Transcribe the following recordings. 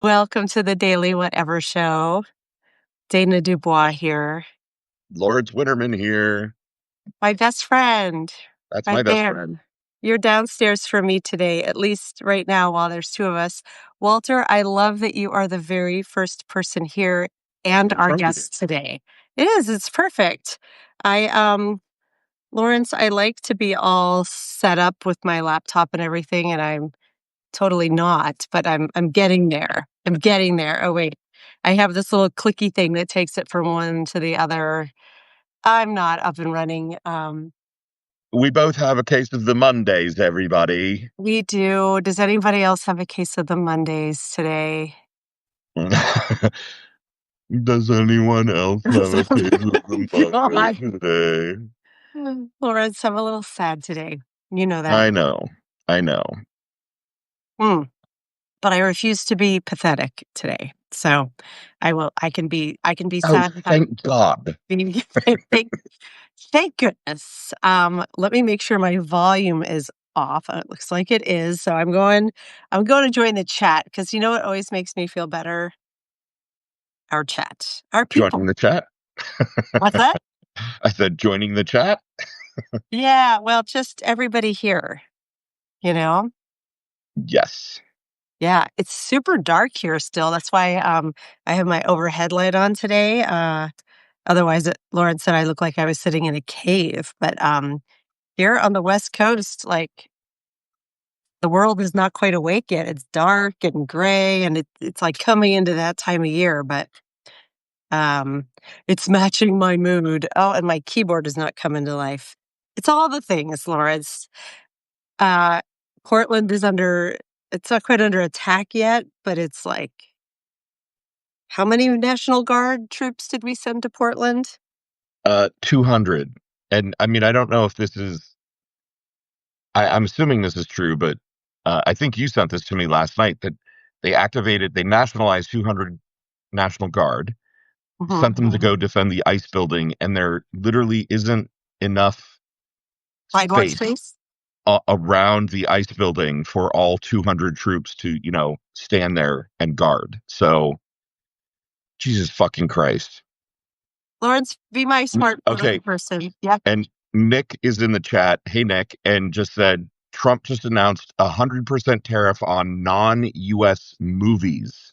Welcome to the Daily Whatever Show. Dana Dubois here. Lawrence Winterman here. My best friend. That's Right my best there. friend. You're downstairs for me today, at least right now while there's two of us. Walter, I love that you are the very first person here and What's our wrong with you? guest today. It is, it's perfect. Lawrence, I like to be all set up with my laptop and everything, and I'm totally not, but I'm getting there. I'm getting there. Oh wait. I have this little clicky thing that takes it from one to the other. I'm not up and running. We both have a case of the Mondays, everybody. We do. Does anybody else have a case of the Mondays today? Does anyone else have a case of the God. Mondays today? Lawrence, I'm a little sad today. You know that. I know. Mm. But I refuse to be pathetic today. So I can be Oh, sad without thank God. being thank goodness. Let me make sure my volume is off. It looks like it is. So I'm going to join the chat because you know what always makes me feel better? Our chat. Our people. Joining the chat? What's that? I said joining the chat? Yeah, well, just everybody here, you know? Yes. Yeah, it's super dark here still. That's why I have my overhead light on today. Otherwise, Lauren said I look like I was sitting in a cave. But here on the West Coast, like the world is not quite awake yet. It's dark and gray, and it's like coming into that time of year. But it's matching my mood. Oh, and my keyboard is not coming to life. It's all the things, Lawrence. Uh, Portland is it's not quite under attack yet, but it's like, how many National Guard troops did we send to Portland? 200. And I mean, I don't know if this is, I'm assuming this is true, but I think you sent this to me last night that they nationalized 200 National Guard, Mhm. sent them to go defend the ice building, and there literally isn't enough Sidewalk space space? around the ice building for all 200 troops to, stand there and guard. So, Jesus fucking Christ. Lawrence, be my smart Okay, person. Yeah. and Nick is in the chat. Hey, Nick, and just said Trump just announced 100% tariff on non-U.S. movies.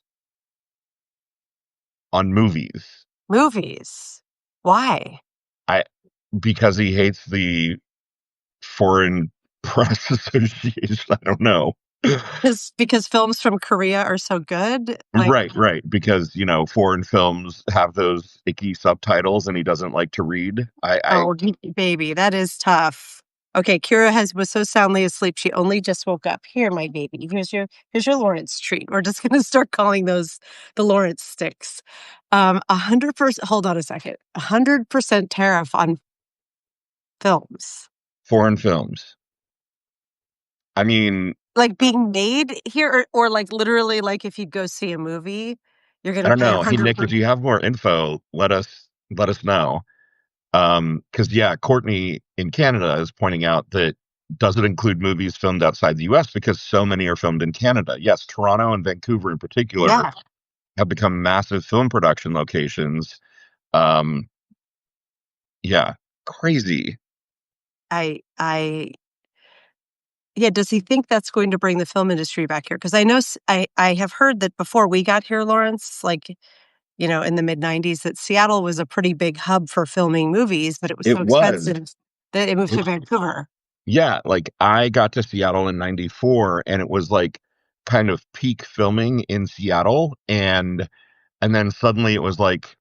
On movies, Movies. Why? I because he hates the Foreign Press Association. I don't know. Because films from Korea are so good. Like, Right. Because, foreign films have those icky subtitles and he doesn't like to read. oh, baby, that is tough. Okay, Kira was so soundly asleep she only just woke up. Here, my baby. Here's your Lawrence treat. We're just gonna start calling those the Lawrence sticks. 100%. Hold on a second. 100% tariff on films. Foreign films. I mean, Like being made here, or like literally, like if you go see a movie, you're I gonna don't pay know. Hey, 100. Nick, if you have more info, let us know. Because yeah, Courtney in Canada is pointing out that does it include movies filmed outside the U.S. because so many are filmed in Canada. Yes, Toronto and Vancouver in particular Yeah, have become massive film production locations. Um, yeah, crazy. I yeah. Does he think that's going to bring the film industry back here? Because I know I have heard that before we got here, Lawrence, like in the mid '90s, that Seattle was a pretty big hub for filming movies, but it was It so was. expensive that it moved to Vancouver. Yeah, like I got to Seattle in 94 and it was like kind of peak filming in Seattle and then suddenly it was like,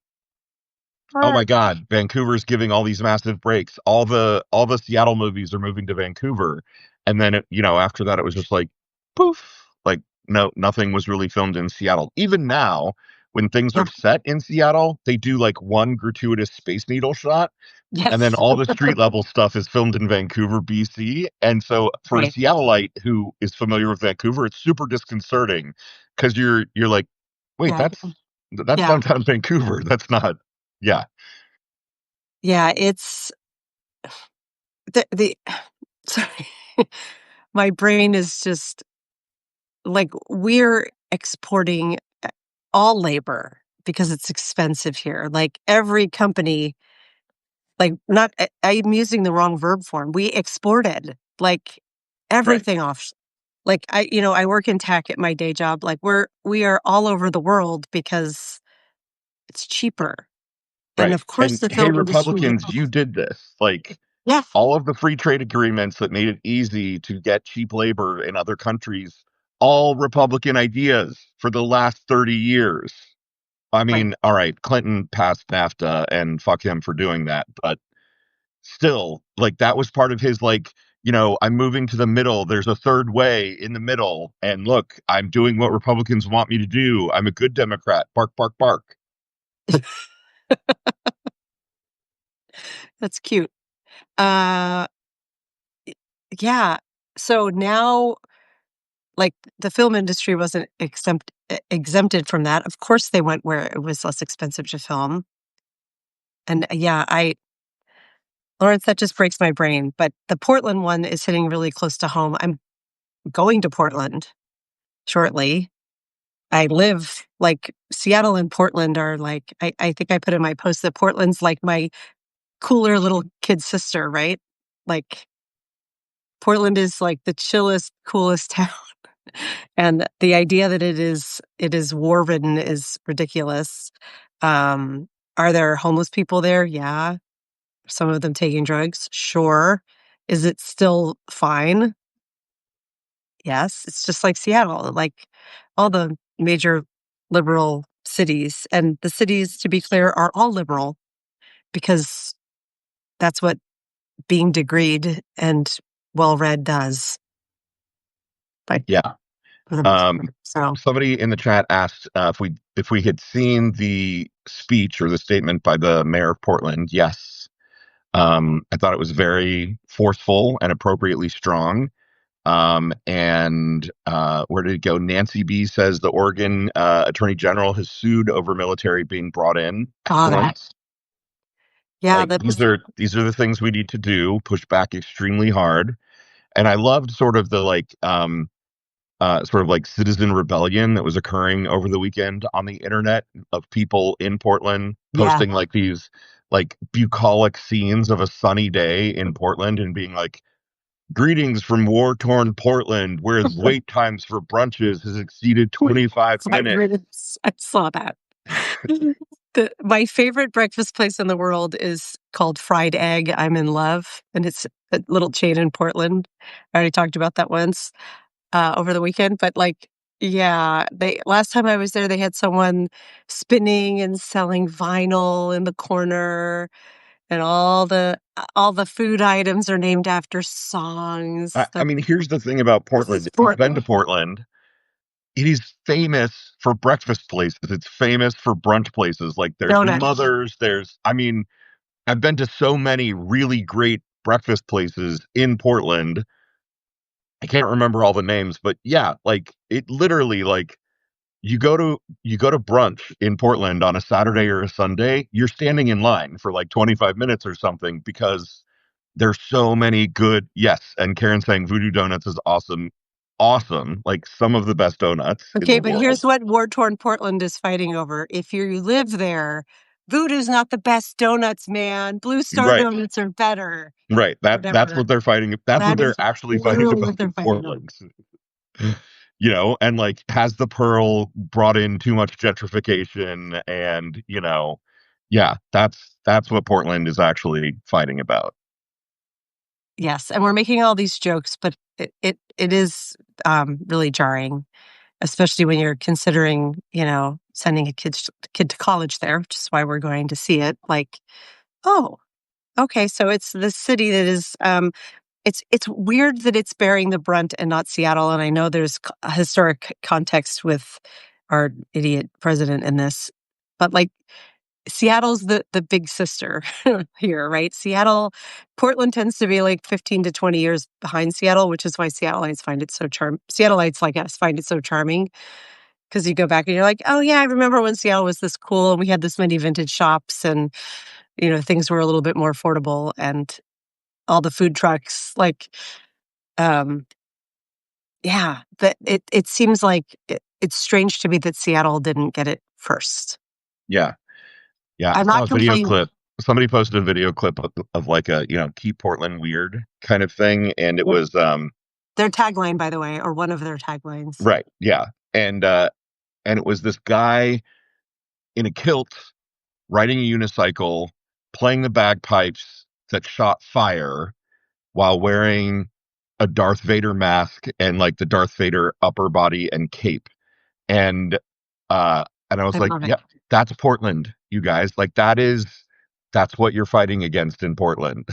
oh my God, Vancouver's giving all these massive breaks. All the Seattle movies are moving to Vancouver. And then after that it was just like poof, like no, nothing was really filmed in Seattle. Even now, when things Yeah. are set in Seattle, they do like one gratuitous Space Needle shot and then Yes. all the street level stuff is filmed in Vancouver, BC. And so for a Right. Seattleite who is familiar with Vancouver, it's super disconcerting because you're like, wait, Yeah. that's Yeah. downtown Vancouver. That's not, yeah. Yeah. It's the sorry. My brain is just like we're exporting all labor because it's expensive here. Like, every company, like, not I'm using the wrong verb form. We exported, like, Right. everything off. Like, I work in tech at my day job. Like, we are all over the world because it's cheaper. And, Right. of course, And the hey, film industry. Republicans, you did this. Like Yeah, all of the free trade agreements that made it easy to get cheap labor in other countries, all Republican ideas for the last 30 years. I right. mean, all right, Clinton passed NAFTA and fuck him for doing that, but still, like that was part of his like, I'm moving to the middle. There's a third way in the middle. And look, I'm doing what Republicans want me to do. I'm a good Democrat. Bark, bark, bark. That's cute. Uh, yeah. So now, like, the film industry wasn't exempted from that. Of course, they went where it was less expensive to film. And yeah, Lawrence, that just breaks my brain. But the Portland one is hitting really close to home. I'm going to Portland shortly. I live like Seattle and Portland are like, I think I put in my post that Portland's like my cooler little kid sister, right? Like, Portland is like the chillest, coolest town. And the idea that it is war ridden is ridiculous. Um, are there homeless people there? Yeah. Some of them taking drugs? Sure. Is it still fine? Yes. It's just like Seattle, like all the major liberal cities. And the cities, to be clear, are all liberal because that's what being degreed and well read does, like, Yeah. for the most Um, part. So, somebody in the chat asked if we had seen the speech or the statement by the mayor of Portland. Yes. I thought it was very forceful and appropriately strong. And where did it go? Nancy B says the Oregon Attorney General has sued over military being brought in. saw that. Excellent. Yeah, Like that these was, are these are the things we need to do. Push back extremely hard. And I loved sort of the sort of like citizen rebellion that was occurring over the weekend on the internet of people in Portland yeah. posting like these like bucolic scenes of a sunny day in Portland and being like, greetings from war-torn Portland, where wait times for brunches has exceeded 25 5 minutes. minutes. I saw that. My favorite breakfast place in the world is called Fried Egg. I'm in love, and it's a little chain in Portland. I already talked about that once over the weekend, but like, yeah, they last time I was there, they had someone spinning and selling vinyl in the corner, and all the food items are named after songs. I mean, here's the thing about This is Portland. If you've been to Portland. Portland, it is famous for breakfast places. It's famous for brunch places. Like there's Donuts. Mother's, I mean, I've been to so many really great breakfast places in Portland. I can't remember all the names, but yeah, like it literally like you go to brunch in Portland on a Saturday or a Sunday, you're standing in line for like 25 minutes or something because there's so many good, yes, and Karen saying Voodoo Donuts is awesome. Awesome. Like some of the best donuts in the Okay, but here's world. what war-torn Portland is fighting over. If you live there, Voodoo's not the best donuts, man. Blue Star Right. donuts are better. Right. That's Whatever. what they're fighting. That's what That they're is actually fighting literally what about they're in fighting over. Portland. And like has the Pearl brought in too much gentrification and, yeah, that's what Portland is actually fighting about. Yes, and we're making all these jokes, but it is really jarring, especially when you're considering, sending a kid to college there, which is why we're going to see it. Like, oh, okay, so it's the city that is it's weird that it's bearing the brunt and not Seattle, and I know there's a historic context with our idiot president in this, but, like, Seattle's the big sister here, right? Portland tends to be, like, 15 to 20 years behind Seattle, which is why Seattleites like us find it so charming because you go back and you're like, "Oh, yeah, I remember when Seattle was this cool, and we had this many vintage shops, and, things were a little bit more affordable, and all the food trucks." Like, um, yeah, it seems like it's strange to me that Seattle didn't get it first. Yeah. Yeah, I I'm saw not a video complaining. clip. Somebody posted a video clip of like a, keep Portland weird kind of thing. And it was, Their tagline, by the way, or one of their taglines. right. Yeah. And, and it was this guy in a kilt riding a unicycle, playing the bagpipes that shot fire while wearing a Darth Vader mask and like the Darth Vader upper body and cape. And and I was I like, love it. yeah, that's Portland, you guys. Like that's what you're fighting against in Portland.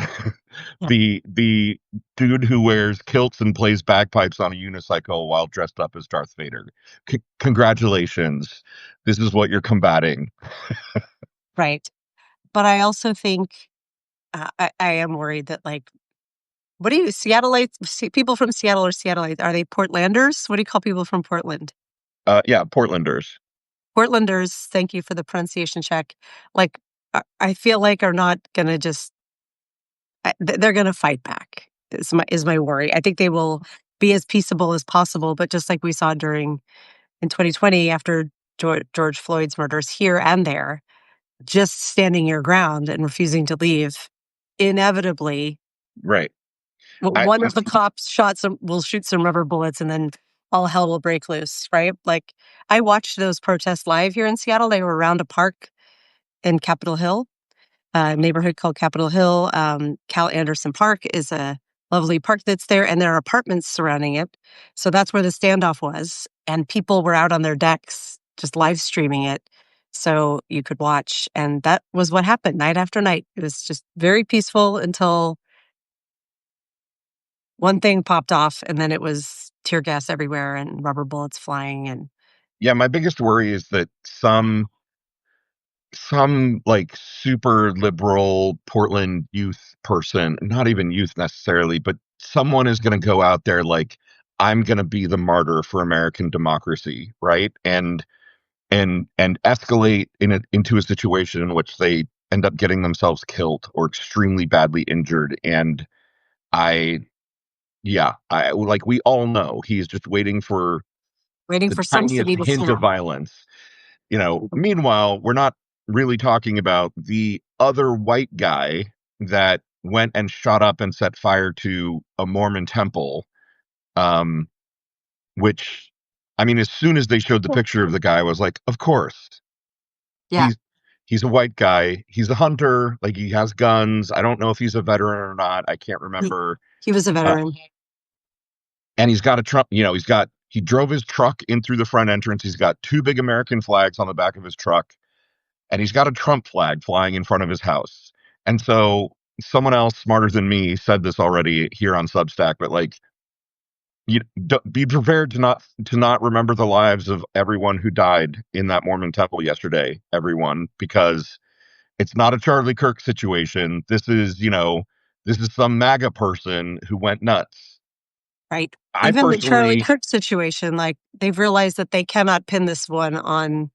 Yeah. The dude who wears kilts and plays bagpipes on a unicycle while dressed up as Darth Vader. Congratulations. This is what you're combating. Right. But I also think I am worried that, like, what do you Seattleites? People from Seattle or Seattleites? Are they Portlanders? What do you call people from Portland? Yeah, Portlanders. Portlanders. Thank you for the pronunciation check. Like, I feel like are not gonna just. They're gonna fight back. Is my worry. I think they will be as peaceable as possible, but just like we saw during in 2020 after George Floyd's murders here and there, just standing your ground and refusing to leave, inevitably, Right. I, one of the cops will shoot some rubber bullets, and then all hell will break loose, right? Like, I watched those protests live here in Seattle. They were around a park in Capitol Hill, a neighborhood called Capitol Hill. Cal Anderson Park is a lovely park that's there, and there are apartments surrounding it. So that's where the standoff was. And people were out on their decks just live streaming it so you could watch. And that was what happened night after night. It was just very peaceful until one thing popped off, and then it was tear gas everywhere and rubber bullets flying. And yeah, my biggest worry is that some like super liberal Portland youth person, not even youth necessarily, but someone is going to go out there like, I'm going to be the martyr for American democracy, right? And escalate into a situation in which they end up getting themselves killed or extremely badly injured. And I, yeah, I like we all know he's just waiting for waiting the for some tiniest city to hint of snap. violence. Meanwhile, we're not really talking about the other white guy that went and shot up and set fire to a Mormon temple. Um, which, I mean, as soon as they showed the picture of the guy, I was like, of course, Yeah, he's a white guy. He's a hunter. Like he has guns. I don't know if he's a veteran or not. I can't he, remember. he was a Uh, veteran. and he's got a Trump. He drove his truck in through the front entrance. He's got two big American flags on the back of his truck, and he's got a Trump flag flying in front of his house. And so someone else smarter than me said this already here on Substack, but like you be prepared to not remember the lives of everyone who died in that Mormon temple yesterday, everyone, because it's not a Charlie Kirk situation. This is some MAGA person who went nuts. Right. I Even the Charlie personally, Kirk situation, like, they've realized that they cannot pin this one on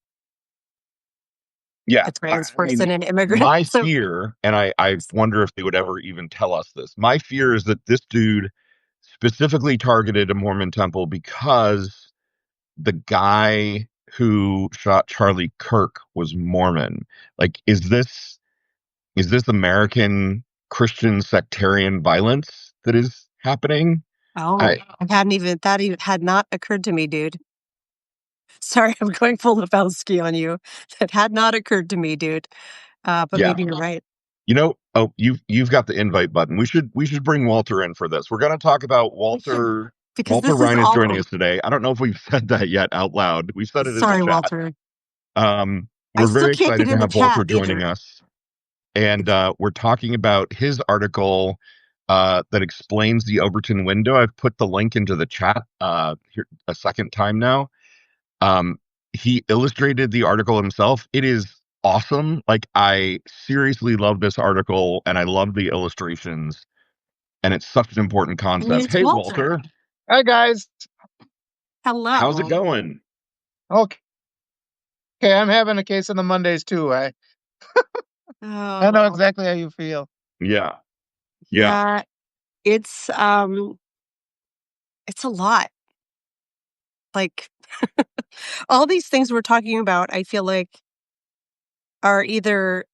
yeah, a trans I person mean, and immigrant. my So fear, and I wonder if they would ever even tell us this. My fear is that this dude specifically targeted a Mormon temple because the guy who shot Charlie Kirk was Mormon. Like, is this American Christian sectarian violence that is happening? oh, I I hadn't even that even had not occurred to me, dude. Sorry, I'm going full Lebowski on you. That had not occurred to me, dude. But Yeah. maybe you're right. Oh, you've got the invite button. We should bring Walter in for this. We're going to talk about We should, Walter. because Walter this is Rhein is all. joining us today. I don't know if we've said that yet out loud. We said it in the Sorry, chat. Walter. I We're still very can't get excited to in the have Walter chat joining either. us, and we're talking about his article that explains the Overton window. I've put the link into the chat here a second time now. Um, he illustrated the article himself. It is awesome. Like I seriously love this article, and I love the illustrations, and it's such an important And concept. it's Hey, Walter. Walter, Hi guys. how's it Hello. going? Okay, I'm having a case on the Mondays too. I know Oh, exactly how you feel. Yeah, yeah, yeah. It's it's a lot. Like, All these things we're talking about, I feel like, are either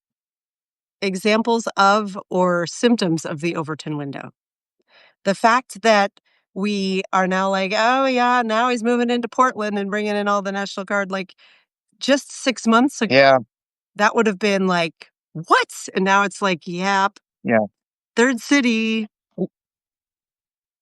examples of or symptoms of the Overton window. The fact that we are now like, oh, yeah, now he's moving into Portland and bringing in all the National Guard. Like, just 6 months ago, Yeah. that would have been like, what? And now it's like, yep, Yeah. third city.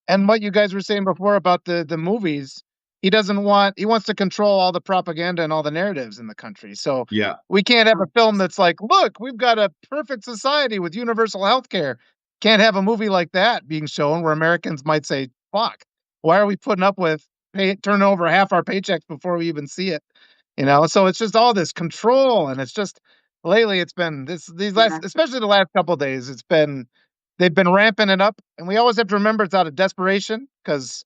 And what you guys were saying before about the movies, he wants to control all the propaganda and all the narratives in the country. So Yeah. we can't have a film that's like, look, we've got a perfect society with universal health care. Can't have a movie like that being shown where Americans might say, fuck, why are we putting up with turning over half our paychecks before we even see it? So it's just all this control, and it's just lately it's been these last, especially the last couple of days, they've been ramping it up, and we always have to remember it's out of desperation because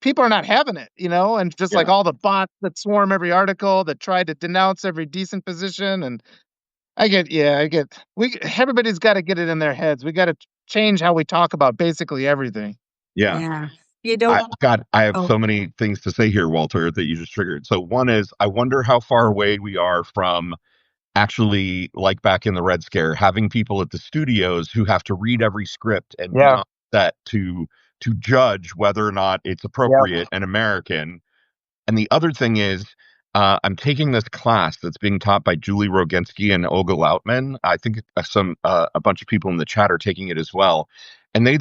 people are not having it, and just like Yeah. all the bots that swarm every article that try to denounce every decent position. And everybody's got to get it in their heads. We got to change how we talk about basically everything. Yeah. Yeah. You don't. I have Oh, so many things to say here, Walter, that you just triggered. So one is, I wonder how far away we are from actually, like back in the Red Scare, having people at the studios who have to read every script and be Yeah. on set to judge whether or not it's Yeah. appropriate and American. And the other thing is, I'm taking this class that's being taught by Julie Rogensky and Olga Lautman. I think a bunch of people in the chat are taking it as well. And they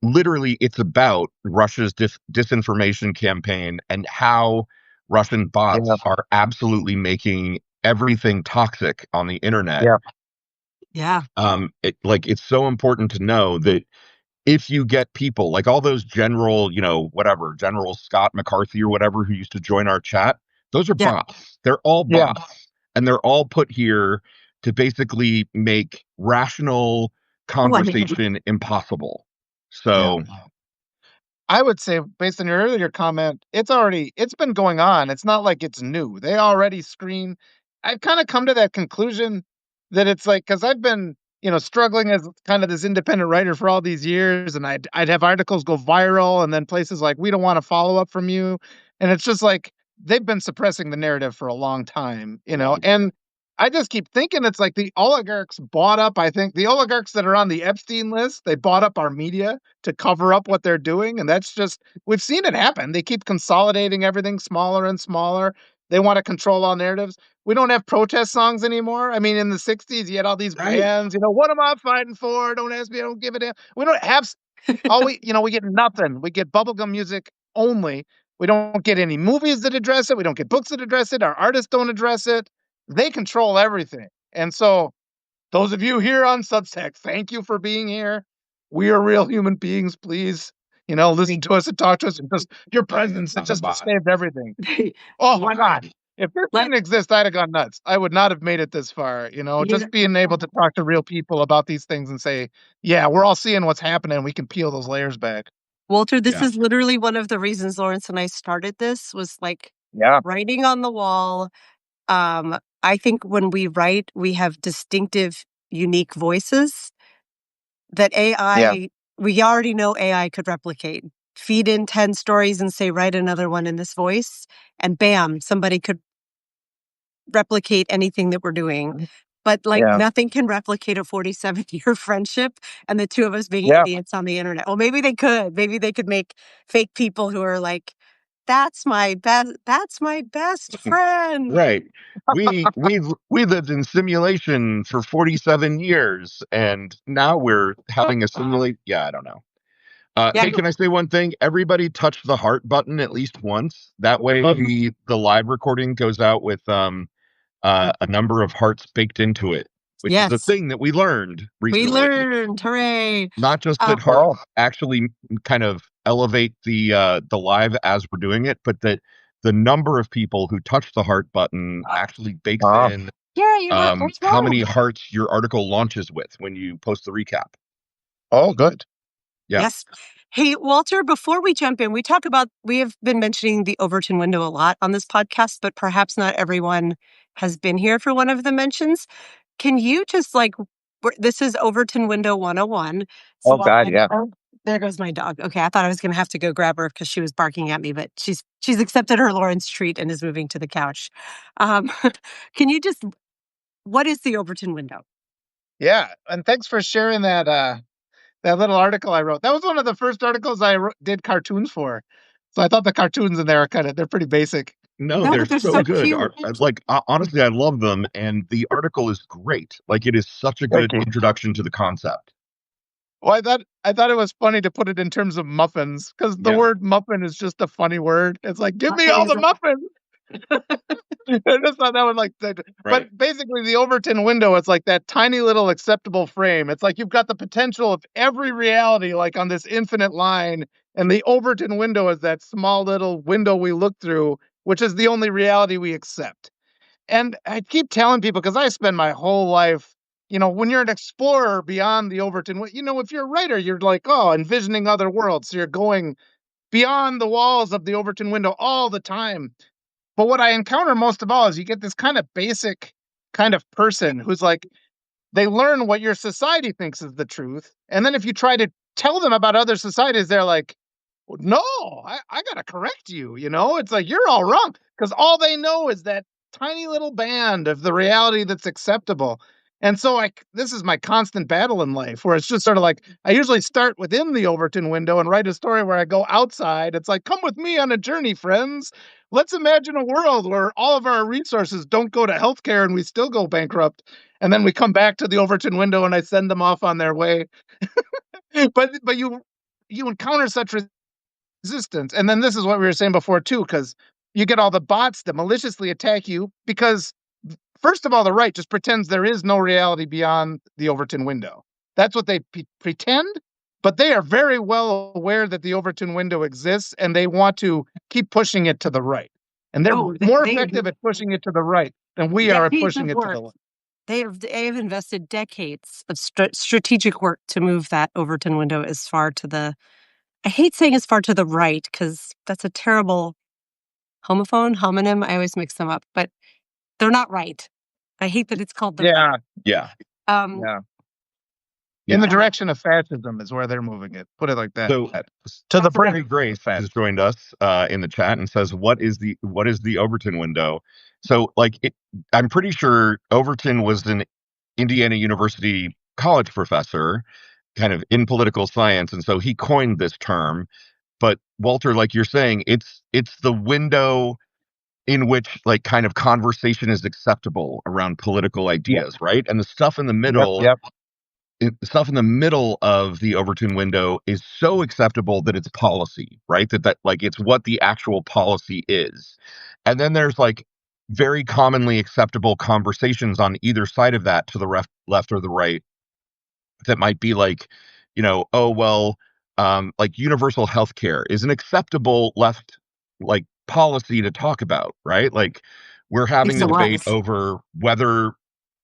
literally, it's about Russia's disinformation campaign and how Russian bots Yeah. are absolutely making everything toxic on the internet. Yeah. yeah. It's so important to know that if you get people like all those General Scott McCarthy or whatever who used to join our chat, those are Yeah. bots. They're all Yeah. bots. And they're all put here to basically make rational Oh, I mean, conversation impossible. Yeah. So, I would say, based on your earlier comment, it's been going on. It's not like it's new. They already screen. I've kind of come to that conclusion that it's like, because I've been, struggling as kind of this independent writer for all these years, and I'd have articles go viral, and then places like, we don't want a follow up from you, and it's just like they've been suppressing the narrative for a long time, and I just keep thinking it's like the oligarchs bought up. I think the oligarchs that are on the Epstein list, they bought up our media to cover up what they're doing. And that's just, we've seen it happen. They keep consolidating everything smaller and smaller. They want to control all narratives. We don't have protest songs anymore. I mean, in the 60s, you had all these right. bands, what am I fighting for? Don't ask me, I don't give a damn. We don't have, we get nothing. We get bubblegum music only. We don't get any movies that address it. We don't get books that address it. Our artists don't address it. They control everything. And so, those of you here on Substack, thank you for being here. We are real human beings. Please, listen to us and talk to us. And just your presence, it just saved everything. Oh my God. If this didn't exist, I'd have gone nuts. I would not have made it this far. Just being able to talk to real people about these things and say, yeah, we're all seeing what's happening. We can peel those layers back. Walter, this Yeah. is literally one of the reasons Lawrence and I started this, was like Yeah. writing on the wall. I think when we write, we have distinctive, unique voices that AI, we already know AI could replicate. Feed in 10 stories and say, write another one in this voice, and bam, somebody could replicate anything that we're doing. But like Yeah. nothing can replicate a 47-year friendship and the two of us being Yeah. idiots on the internet. Well, maybe they could. Maybe they could make fake people who are like, that's my best friend. Right. We lived in simulation for 47 years, and now we're having a simulate. Yeah, I don't know. Yeah. Hey, can I say one thing? Everybody touch the heart button at least once. That way, the live recording goes out with a number of hearts baked into it, which is a Yes. thing that we learned We recently. learned. Hooray. Not just that hearts actually kind of elevate the live as we're doing it, but that the number of people who touch the heart button actually bakes in Yeah, you're not how many hearts your article launches with when you post the recap. Oh, good. Yeah. Yes. Hey, Walter, before we jump in, we have been mentioning the Overton window a lot on this podcast, but perhaps not everyone has been here for one of the mentions. Can you just this is Overton window 101. Oh, God, yeah. There goes my dog. Okay, I thought I was gonna have to go grab her because she was barking at me, but she's accepted her Lawrence treat and is moving to the couch. Um, can you just what is the Overton window? Yeah, and thanks for sharing that little article I wrote. That was one of the first articles I did cartoons for. So I thought the cartoons in there are they're pretty basic. No, No, they're but they're so so good. cute. Honestly, I love them, and the article is great. Like, it is such a Thank good you. introduction to the concept. Well, I thought it was funny to put it in terms of muffins because the Yeah, word muffin is just a funny word. It's like, give me Muffin all is the a muffins. I just thought that was like, right. but basically the Overton window, it's like that tiny little acceptable frame. It's like you've got the potential of every reality, like on this infinite line, and the Overton window is that small little window we look through, which is the only reality we accept. And I keep telling people because I spend my whole life, when you're an explorer beyond the Overton, if you're a writer, you're like, oh, envisioning other worlds. So you're going beyond the walls of the Overton window all the time. But what I encounter most of all is you get this kind of basic kind of person who's like, they learn what your society thinks is the truth. And then if you try to tell them about other societies, they're like, "Well, no, I got to correct you. It's like, you're all wrong. Because all they know is that tiny little band of the reality that's acceptable. And so this is my constant battle in life where it's just sort of like, I usually start within the Overton window and write a story where I go outside. It's like, come with me on a journey, friends. Let's imagine a world where all of our resources don't go to healthcare and we still go bankrupt. And then we come back to the Overton window and I send them off on their way. But you encounter such resistance. And then this is what we were saying before too, because you get all the bots that maliciously attack you because first of all, the right just pretends there is no reality beyond the Overton window. That's what they pretend, but they are very well aware that the Overton window exists and they want to keep pushing it to the right. And they're Oh, more they effective at pushing it to the right than we are at decades pushing of it to work. the left. They have invested decades of strategic work to move that Overton window as far to the I hate saying as far to the right because that's a terrible homonym. I always mix them up, but they're not right. I hate that it's called the right. Yeah, Yeah, Um, yeah. In yeah. the uh, direction of fascism is where they're moving it. Put it like that. So To the brink Secretary Grace of fascism. has joined us in the chat and says, "What is the Overton window?" So, I'm pretty sure Overton was an Indiana University college professor, kind of in political science, and so he coined this term. But Walter, like you're saying, it's the window in which like kind of conversation is acceptable around political Yep. ideas, right? And the stuff in the Yep. middle Yep. stuff in the middle of the Overton window is so acceptable that it's policy, right? That like it's what the actual policy is. And then there's like very commonly acceptable conversations on either side of that to the left or the right that might be like, oh well, like universal health care is an acceptable left like policy to talk about, right? Like we're having Used the to debate was. over whether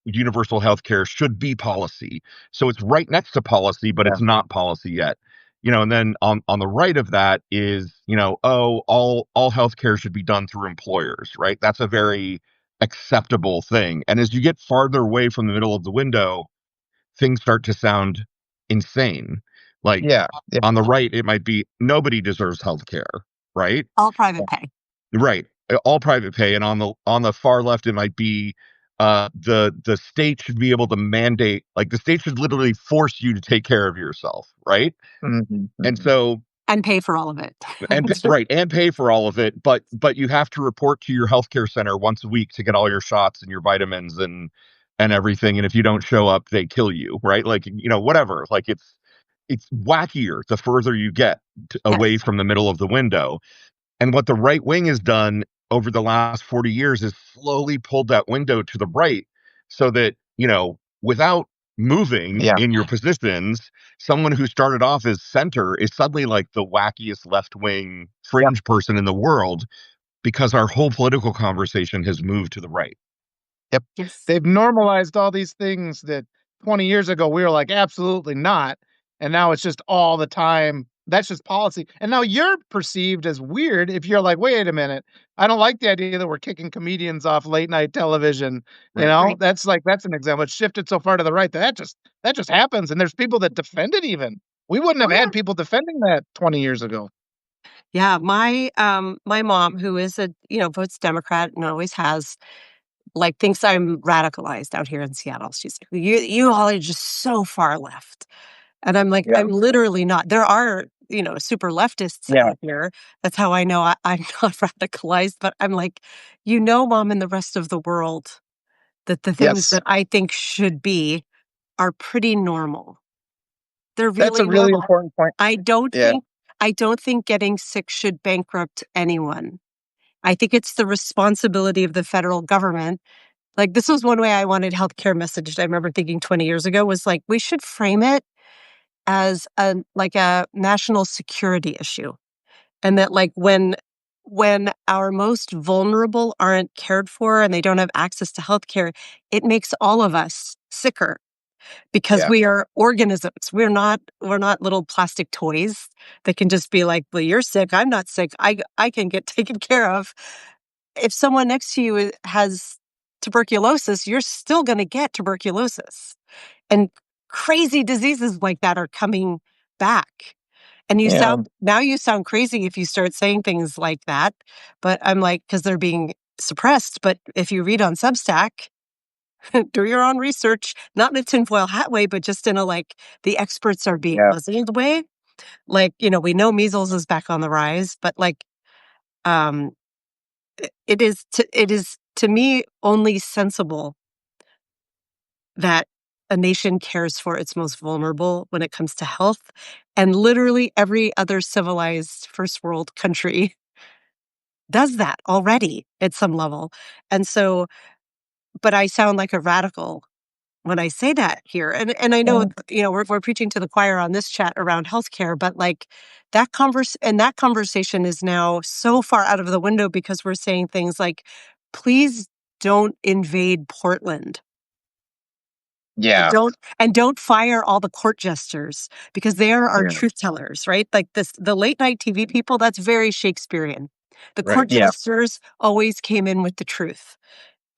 universal health care should be policy. So it's right next to policy, but Yeah. it's not policy yet. And then on the right of that is, oh, all healthcare should be done through employers, right? That's a very acceptable thing. And as you get farther away from the middle of the window, things start to sound insane. Like Yeah. Yeah. on the right, it might be nobody deserves health care, right? All private pay. Right. All private pay. And on the far left, it might be the state should be able to mandate, like the state should literally force you to take care of yourself, right? Mhm, And mhm. so And pay for all of it. right, and pay for all of it, but you have to report to your healthcare center once a week to get all your shots and your vitamins and everything. And if you don't show up, they kill you, right? Like whatever. Like it's wackier the further you get away Yes. from the middle of the window. And what the right wing has done over the last 40 years is slowly pulled that window to the right so that, without moving Yeah. in your positions, someone who started off as center is suddenly like the wackiest left wing Yep. fringe person in the world because our whole political conversation has moved to the right. Yep. Yes. They've normalized all these things that 20 years ago we were like, absolutely not. And now it's just all the time. That's just policy. And now you're perceived as weird if you're like, wait a minute. I don't like the idea that we're kicking comedians off late night television. Right. Right. That's an example. It's shifted so far to the right that just happens. And there's people that defend it even. We wouldn't Oh, have yeah. had people defending that 20 years ago. Yeah, my mom, who is votes Democrat and always has, like, thinks I'm radicalized out here in Seattle. She's like, "You all are just so far left." And I'm like, Yeah. "I'm literally not." There are, super leftists Yeah. out here. That's how I know I'm not radicalized, but I'm like, Mom, and the rest of the world, that the things Yes. that I think should be are pretty normal. They're That's a really really normal. important point. I don't Yeah. think I don't think getting sick should bankrupt anyone. I think it's the responsibility of the federal government. Like, this was one way I wanted healthcare messaged. I remember thinking 20 years ago was like, we should frame it as a national security issue. And that, like, when our most vulnerable aren't cared for and they don't have access to healthcare, it makes all of us sicker because Yeah. we are organisms. We're not little plastic toys that can just be like, "Well, you're sick, I'm not sick. I can get taken care of." If someone next to you has tuberculosis, you're still going to get tuberculosis. And crazy diseases like that are coming back. And Yeah. you sound crazy if you start saying things like that. But I'm like, because they're being suppressed. But if you read on Substack, do your own research, not in a tinfoil hat way, but just in a, like, the experts are being Yeah. muzzled way. Like, we know measles is back on the rise, but, like, um, it is to me only sensible that a nation cares for its most vulnerable when it comes to health. And literally every other civilized first world country does that already at some level. And so, but I sound like a radical when I say that here. And I know, Mhm. we're preaching to the choir on this chat around healthcare, but, like, that conversation is now so far out of the window because we're saying things like, please don't invade Portland. And Yeah. don't fire all the court jesters because they are our Yeah. truth tellers, right? Like, the late night TV people, that's very Shakespearean. The Right. court Yeah. jesters always came in with the truth,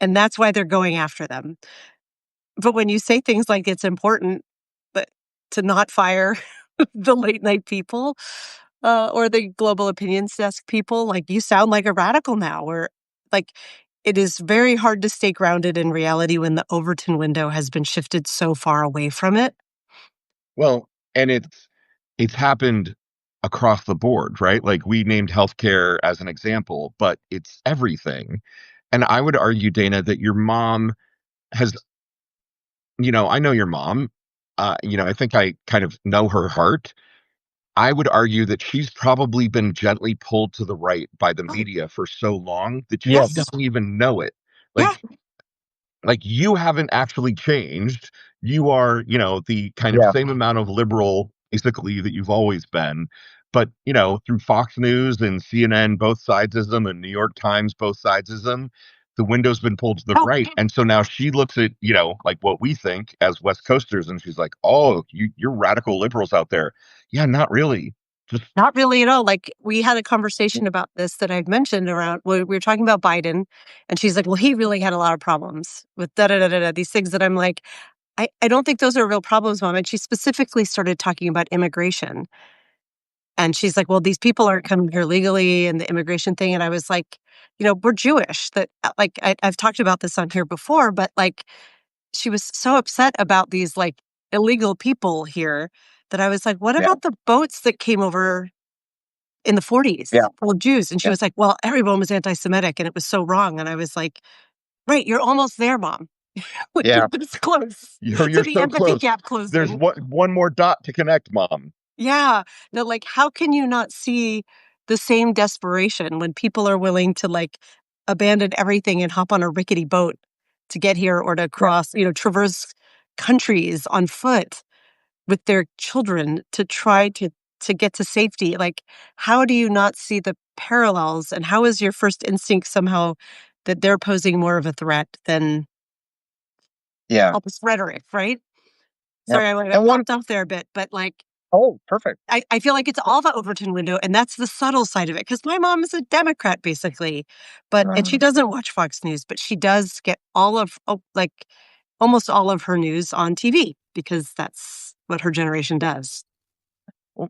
and that's why they're going after them. But when you say things like it's important, but to not fire the late night people, or the global opinions desk people, like, you sound like a radical now, or, like, it is very hard to stay grounded in reality when the Overton window has been shifted so far away from it. Well, and it's happened across the board, right? Like we named healthcare as an example, but it's everything. And I would argue, Dana, that your mom has, I know your mom. I think I kind of know her heart. I would argue that she's probably been gently pulled to the right by the Oh, media for so long that she Yes. doesn't even know it. yeah. Like you haven't actually changed. You are, the kind of Yeah. same amount of liberal basically that you've always been. But, through Fox News and CNN, both sidesism, and New York Times, both sidesism, the window's been pulled to the Oh, right. And so now she looks at, like what we think as West Coasters, and she's like, oh, you're radical liberals out there. Yeah, not really. Just not really at all. Like, we had a conversation about this that I'd mentioned around, we were talking about Biden, and she's like, well, he really had a lot of problems with da da da da da, these things that I'm like, I don't think those are real problems, Mom. And she specifically started talking about immigration. And she's like, well, these people aren't coming here legally and the immigration thing. And I was like, we're Jewish. That, like, I've talked about this on here before, but, like, she was so upset about these, like, illegal people here that I was like, what Yeah. about the boats that came over in the 40s Yeah. full of Jews? And she Yeah. was like, well, everyone was anti Semitic and it was so wrong. And I was like, right, you're almost there, Mom. Like, Yeah. you're this close you're to the so empathy close. gap There's closing. one more dot to connect, Mom. Yeah. No, like, how can you not see the same desperation when people are willing to, like, abandon everything and hop on a rickety boat to get here, or to Yeah. cross, traverse countries on foot with their children to try to get to safety? Like, how do you not see the parallels? And how is your first instinct somehow that they're posing more of a threat than Yeah. all this rhetoric, right? Yeah. Sorry, I And one, popped off there a bit, but, like, oh, perfect. I feel like it's all the Overton window, and that's the subtle side of it. Because my mom is a Democrat, basically, and she Um, doesn't watch Fox News, but she does get like, almost all of her news on TV because that's what her generation does.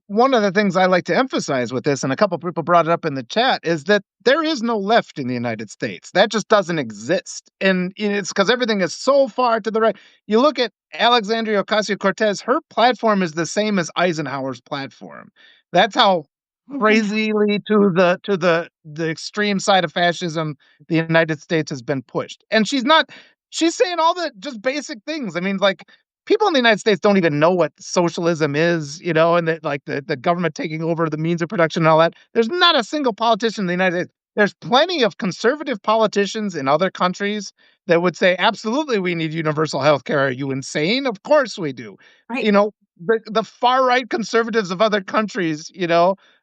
one of the things I like to emphasize with this, and a couple people brought it up in the chat, is that there is no left in the United States. That just doesn't exist. And it's because everything is so far to the right. You look at Alexandria Ocasio-Cortez, her platform is the same as Eisenhower's platform. That's how crazily to the extreme side of fascism the United States has been pushed. And she's saying all the just basic things. I mean, like, people in the United States don't even know what socialism is, and that, like, the government taking over the means of production and all that. There's not a single politician in the United States. There's plenty of conservative politicians in other countries that would say, absolutely, we need universal health care. Are you insane? Of course we do. Right. The far right conservatives of other countries,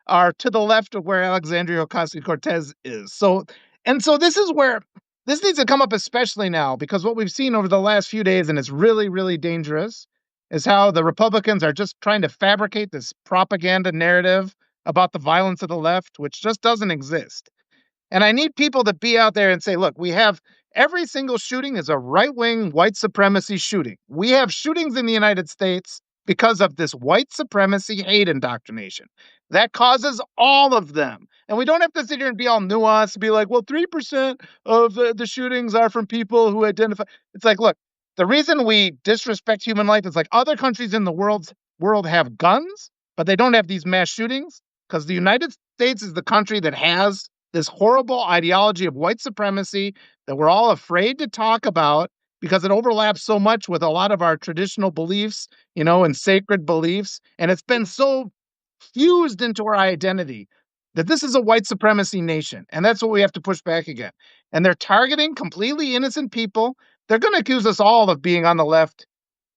are to the left of where Alexandria Ocasio Cortez is. So this is where this needs to come up, especially now, because what we've seen over the last few days, and it's really, really dangerous, is how the Republicans are just trying to fabricate this propaganda narrative about the violence of the left, which just doesn't exist. And I need people to be out there and say, look, we have every single shooting is a right wing white supremacy shooting. We have shootings in the United States because of this white supremacy hate indoctrination that causes all of them. And we don't have to sit here and be all nuanced and be like, well, 3% of the shootings are from people who identify. It's like, look, the reason we disrespect human life is like other countries in the world have guns, but they don't have these mass shootings because the United States is the country that has this horrible ideology of white supremacy that we're all afraid to talk about because it overlaps so much with a lot of our traditional beliefs, and sacred beliefs. And it's been so fused into our identity that this is a white supremacy nation. And that's what we have to push back again. And they're targeting completely innocent people. They're going to accuse us all of being on the left,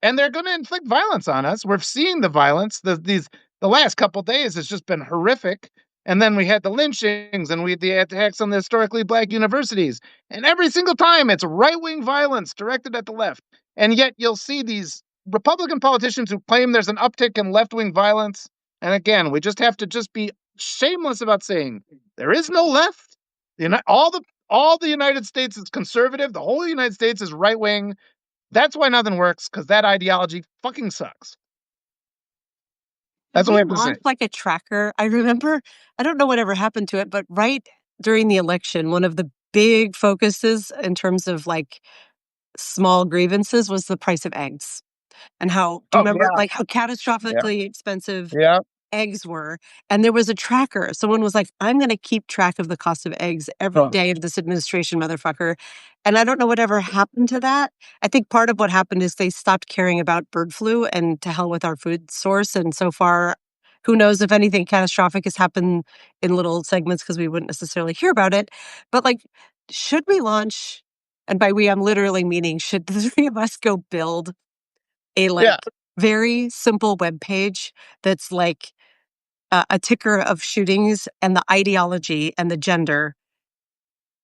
and they're going to inflict violence on us. We're seeing the violence. The last couple of days has just been horrific. And then we had the lynchings, and we had the attacks on the historically black universities. And every single time it's right-wing violence directed at the left. And yet you'll see these Republican politicians who claim there's an uptick in left-wing violence. And again, we just have to just be shameless about saying there is no left. All the United States is conservative. The whole United States is right-wing. That's why nothing works, because that ideology fucking sucks. That's Did what we we have to say. launch like a tracker? I remember, I don't know whatever happened to it, but right during the election, one of the big focuses in terms of like small grievances was the price of eggs and how, do you Oh, remember yeah. like how Yeah. catastrophically expensive Yeah. eggs were? And there was a tracker. Someone was like, I'm going to keep track of the cost of eggs every Oh, day of this administration, motherfucker. And I don't know whatever happened to that. I think part of what happened is they stopped caring about bird flu and to hell with our food source. And so far, who knows if anything catastrophic has happened in little segments because we wouldn't necessarily hear about it. But like, should we launch? And by we, I'm literally meaning, should the three of us go build a like yeah. very simple web page that's like a ticker of shootings and the ideology and the gender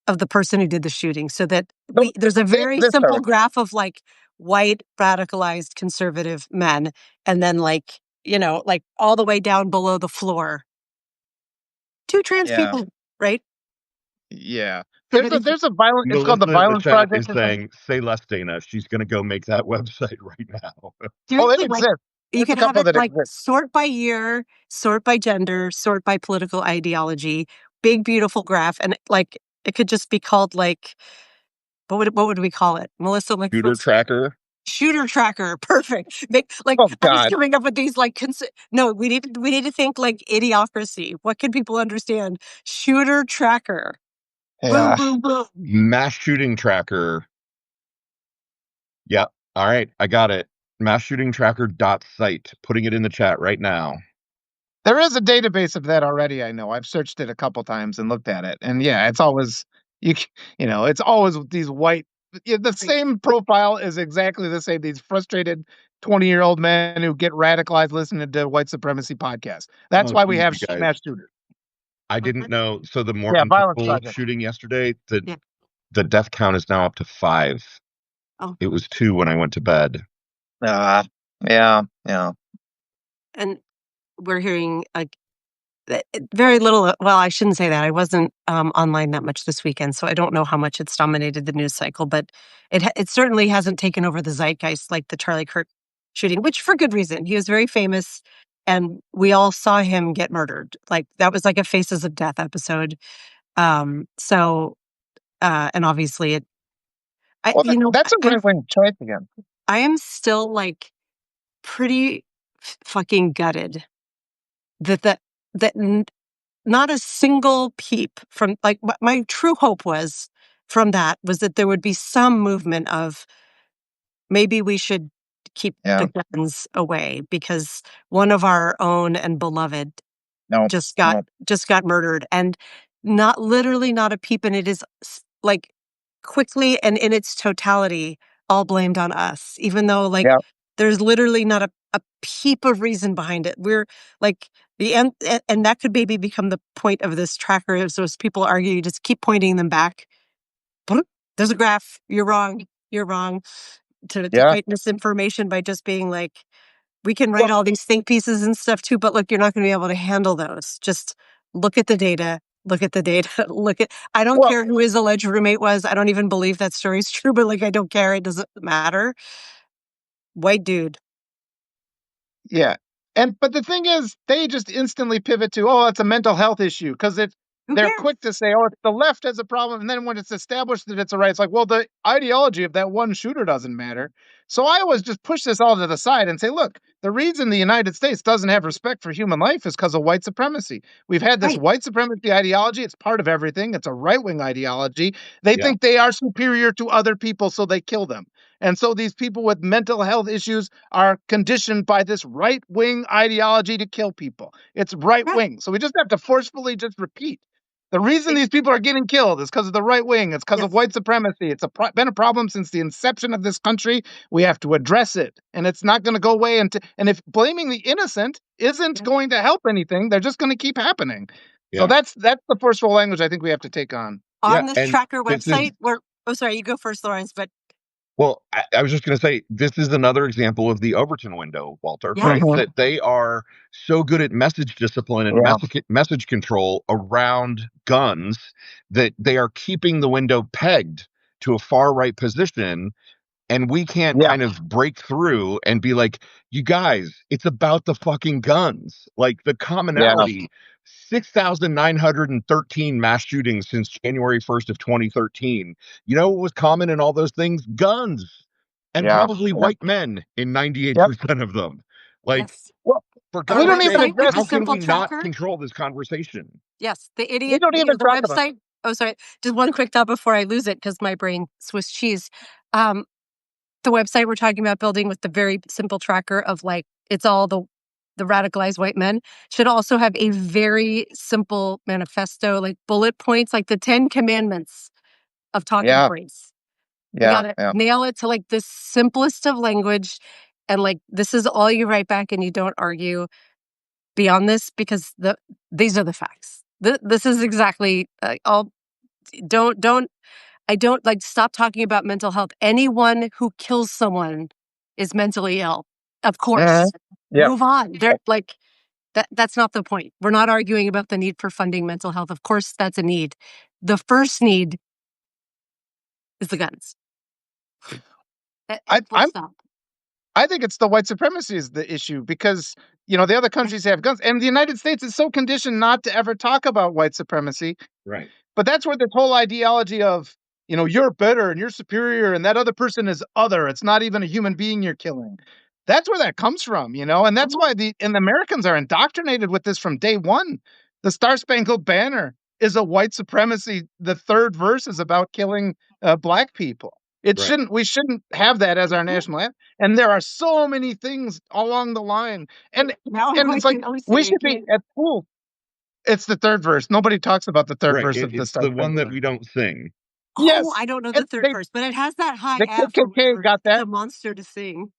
of the person who did the shooting, so that No, there's a very this simple hurt. graph of like white radicalized conservative men, and then like like all the way down below the floor, two trans Yeah. people, right? Yeah. So that it's There's a violent. It's called the Melissa in the Violence chat Project is or something. saying, "Say less, Dana." She's going to go make that website right now. Oh, it seriously like exists. you There's a could have couple it that like exist. sort by year, sort by gender, sort by political ideology, big beautiful graph, and like it could just be called like what would we call it? Melissa, like Shooter what's tracker. shooter tracker? Perfect. Like Oh I was God. coming up with these like no, we need to think like idiocracy. What can people understand? Shooter tracker. Boom, Yeah. boom, boom. Mass shooting tracker. Yep. All right. I got it. Mass shooting tracker.site. Putting it in the chat right now. There is a database of that already. I know. I've searched it a couple times and looked at it, and yeah, it's always it's always these white. Yeah, the same profile is exactly the same. These frustrated 20-year-old men who get radicalized listening to white supremacy podcasts. That's Oh, why we geez, have you guys. mass shooters. I didn't know. So the Yeah, Morton Violence Temple Project. shooting yesterday, Yeah. the death count is now up to 5. Oh, It was 2 when I went to bed. Yeah, yeah. and we're hearing like very little. Well, I shouldn't say that. I wasn't online that much this weekend, so I don't know how much it's dominated the news cycle. But it certainly hasn't taken over the zeitgeist like the Charlie Kirk shooting, which for good reason. He was very famous. and we all saw him get murdered. Like, that was like a Faces of Death episode. So, and obviously it, Well, that's a right wing choice again. I am still like pretty fucking gutted that not a single peep from, like, my true hope was from that was that there would be some movement of maybe we should keep Yeah. the guns away because one of our own and beloved No. just got murdered, and not a peep, and it is like quickly and in its totality all blamed on us, even though like Yeah. there's literally not a peep of reason behind it. We're like the end, and that could maybe become the point of this tracker. Is those people argue, you just keep pointing them back. There's a graph. You're wrong. You're wrong. To Yeah. fight misinformation by just being like, we can write all these think pieces and stuff too, but look, you're not going to be able to handle those. Just look at the data. Look at the data. I don't care who his alleged roommate was. I don't even believe that story's true, but like, I don't care. It doesn't matter. White dude. Yeah. But the thing is, they just instantly pivot to, it's a mental health issue because they're quick to say, it's the left has a problem. And then when it's established that it's a right, it's like, well, the ideology of that one shooter doesn't matter. So I always just push this all to the side and say, look, the reason the United States doesn't have respect for human life is because of white supremacy. We've had this white supremacy ideology. It's part of everything. It's a right-wing ideology. They think they are superior to other people, so they kill them. And so these people with mental health issues are conditioned by this right-wing ideology to kill people. It's right-wing. So we just have to forcefully just repeat. The reason these people are getting killed is because of the right wing. It's because of white supremacy. It's been a problem since the inception of this country. We have to address it, and it's not going to go away. And if blaming the innocent isn't going to help anything, they're just going to keep happening. So that's the forceful language I think we have to take on. On this tracker website, sorry, you go first, Lawrence, but well, I was just going to say, this is another example of the Overton window, Walter, right? That they are so good at message discipline and message control around guns that they are keeping the window pegged to a far right position. And we can't kind of break through and be like, you guys, it's about the fucking guns. Like the commonality, 6,913 mass shootings since January 1st of 2013. You know what was common in all those things? Guns. And probably white men in 98% of them. Like, for God's sake, how can we not control this conversation? Yes, the idiot. The website. Oh, sorry. Just one quick thought before I lose it because my brain Swiss cheese. The website we're talking about building with the very simple tracker of like, it's all the radicalized white men should also have a very simple manifesto, like bullet points, like the 10 commandments of talking points. You gotta nail it to like the simplest of language. And like, this is all you write back and you don't argue beyond this because these are the facts. This is exactly all. I don't like stop talking about mental health. Anyone who kills someone is mentally ill. Of course. Move on. They're like that's not the point. We're not arguing about the need for funding mental health. Of course that's a need. The first need is the guns. I think it's the white supremacy is the issue because, the other countries have guns and the United States is so conditioned not to ever talk about white supremacy. Right. But that's where this whole ideology of, you're better and you're superior and that other person is other. It's not even a human being you're killing. That's where that comes from, and that's why the Americans are indoctrinated with this from day one. The Star Spangled Banner is a white supremacy. The third verse is about killing black people. We shouldn't have that as our national anthem. And there are so many things along the line. And it's like, we should be at school. It's the third verse. Nobody talks about the third verse of the Star Spangled Banner. It's the one that we don't sing. Yes. I don't know the third verse, but it has that high the KKK got that. The monster to sing.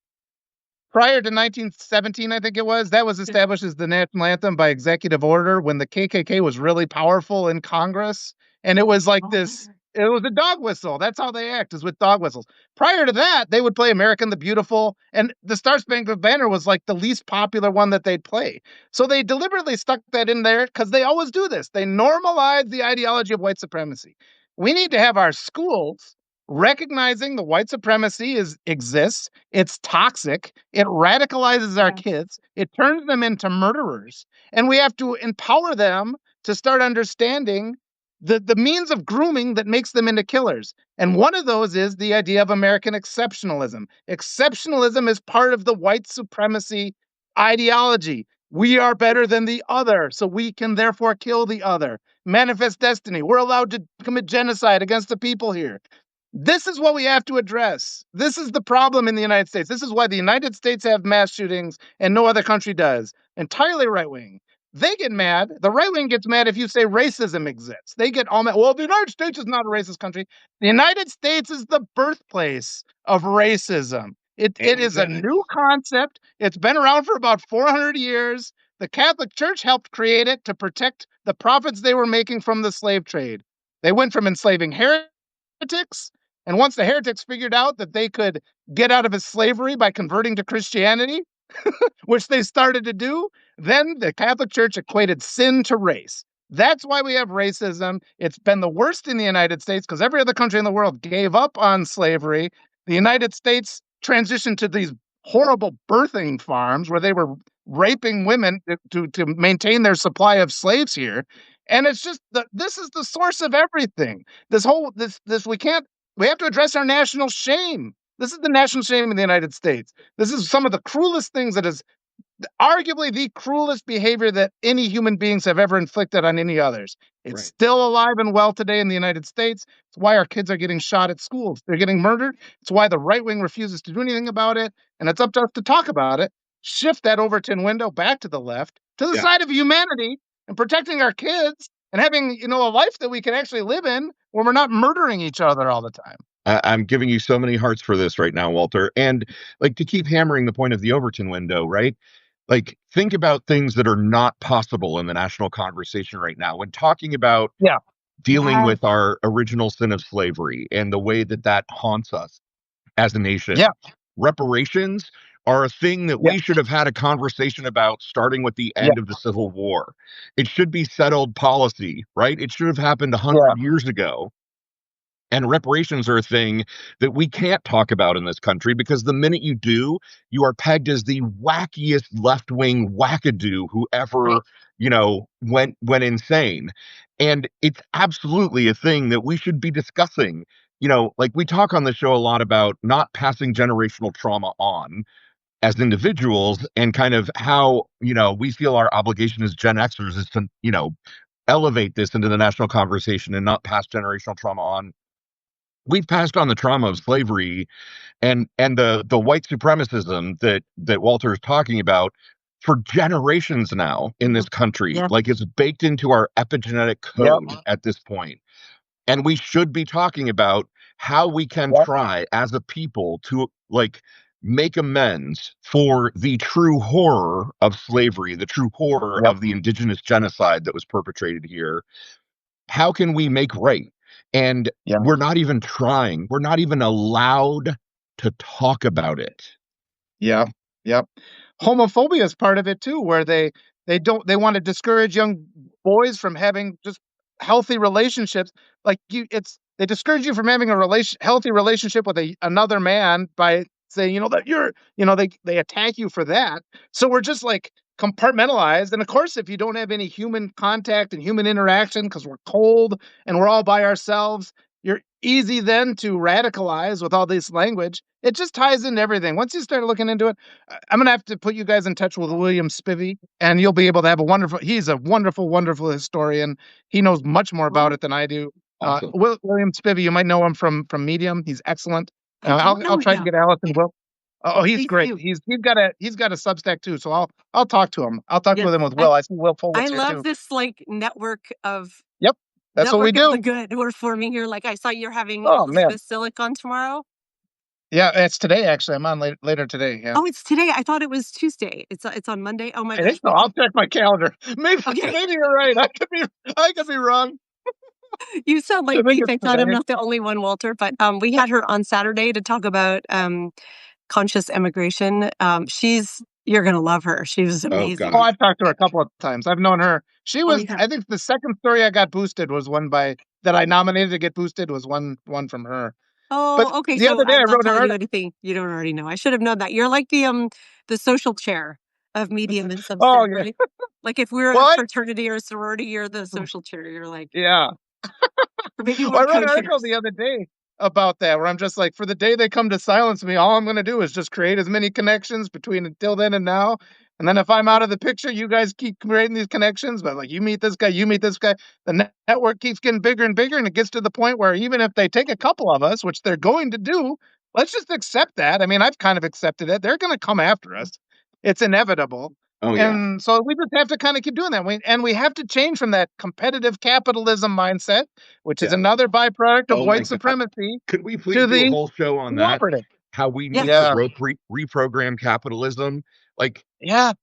Prior to 1917, I think it was, that was established as the national anthem by executive order when the KKK was really powerful in Congress. And it was like it was a dog whistle. That's how they act, is with dog whistles. Prior to that, they would play American the Beautiful. And the Star Spangled Banner was like the least popular one that they'd play. So they deliberately stuck that in there because they always do this. They normalize the ideology of white supremacy. We need to have our schools recognizing the white supremacy exists. It's toxic. It radicalizes our kids. It turns them into murderers. And we have to empower them to start understanding the means of grooming that makes them into killers. And one of those is the idea of American exceptionalism. Exceptionalism is part of the white supremacy ideology. We are better than the other, so we can therefore kill the other. Manifest destiny. We're allowed to commit genocide against the people here. This is what we have to address. This is the problem in the United States. This is why the United States have mass shootings and no other country does. Entirely right wing. They get mad. The right wing gets mad if you say racism exists. They get all mad. Well, the United States is not a racist country. The United States is the birthplace of racism. It is a new concept. It's been around for about 400 years. The Catholic Church helped create it to protect the profits they were making from the slave trade. They went from enslaving heretics, and once the heretics figured out that they could get out of his slavery by converting to Christianity, which they started to do, then the Catholic Church equated sin to race. That's why we have racism. It's been the worst in the United States because every other country in the world gave up on slavery. The United States transitioned to these horrible birthing farms where they were raping women to maintain their supply of slaves here. And it's just this is the source of everything. This we have to address our national shame. This is the national shame in the United States. This is some of the cruelest things that is arguably the cruelest behavior that any human beings have ever inflicted on any others. It's still alive and well today in the United States. It's why our kids are getting shot at schools. They're getting murdered. It's why the right wing refuses to do anything about it. And it's up to us to talk about it. Shift that Overton window back to the left, to the side of humanity and protecting our kids and having, a life that we can actually live in where we're not murdering each other all the time. I'm giving you so many hearts for this right now, Walter. And like to keep hammering the point of the Overton window, right? Like think about things that are not possible in the national conversation right now. When talking about dealing with our original sin of slavery and the way that that haunts us as a nation, reparations are a thing that we should have had a conversation about starting with the end of the Civil War. It should be settled policy, right? It should have happened 100 years ago. And reparations are a thing that we can't talk about in this country because the minute you do, you are pegged as the wackiest left-wing wackadoo who ever, went insane. And it's absolutely a thing that we should be discussing. Like we talk on the show a lot about not passing generational trauma on as individuals and kind of how, we feel our obligation as Gen Xers is to, elevate this into the national conversation and not pass generational trauma on. We've passed on the trauma of slavery and the white supremacism that Walter is talking about for generations now in this country. Like it's baked into our epigenetic code at this point. And we should be talking about how we can try as a people to like make amends for the true horror of slavery, the true horror of the indigenous genocide that was perpetrated here. How can we make right? And we're not even trying. We're not even allowed to talk about it. Yeah. Yep. Homophobia is part of it too, where they want to discourage young boys from having just healthy relationships. Like they discourage you from having a healthy relationship with another man by saying, that they attack you for that. So we're just like compartmentalized. And of course, if you don't have any human contact and human interaction because we're cold and we're all by ourselves, you're easy then to radicalize with all this language. It just ties into everything. Once you start looking into it, I'm going to have to put you guys in touch with William Spivey, and you'll be able to have he's a wonderful, wonderful historian. He knows much more about it than I do. Awesome. William Spivey, you might know him from Medium. He's excellent. I'll try to get Allison Will. Oh, he's great. He's got a Substack too. So I'll talk to him. I'll talk with him with Will. I see Will Folwitz I here love too. this like network of That's what we do. The good we're forming here. Like I saw you're having Oh, man. Elizabeth Silicon tomorrow. Yeah, it's today actually. I'm on later today. Yeah. Oh, it's today. I thought it was Tuesday. It's on Monday. Oh my gosh. So. I'll check my calendar. Maybe you're right. I could be wrong. You sound like me. Thank God I'm not the only one, Walter. But we had her on Saturday to talk about conscious immigration. You're gonna love her. She was amazing. Oh, I've talked to her a couple of times. I've known her. She was. I think the second story I got boosted was one that I nominated to get boosted was one from her. But Oh, okay, the so other day I I'm not wrote an telling you article. anything you don't already know. I should have known that. You're like the social chair of Medium in some Oh sense, yeah. right? Like if we're a Well, fraternity or a sorority, you're the social chair. You're like, yeah. or maybe Well, we're I wrote an article co-chairs. the other day about that where I'm just like, for the day they come to silence me, all I'm going to do is just create as many connections between until then and now. And then if I'm out of the picture, you guys keep creating these connections. But like, you meet this guy, you meet this guy. The network keeps getting bigger and bigger, and it gets to the point where even if they take a couple of us, which they're going to do, let's just accept that. I mean, I've kind of accepted it. They're going to come after us. It's inevitable. Oh yeah. And so we just have to kind of keep doing that. And we have to change from that competitive capitalism mindset, which is Yeah. another byproduct of Oh my white God. supremacy, Could we please to do a the whole show on that? cooperative. How we need to Yes. Yeah. reprogram capitalism? Like, Yeah.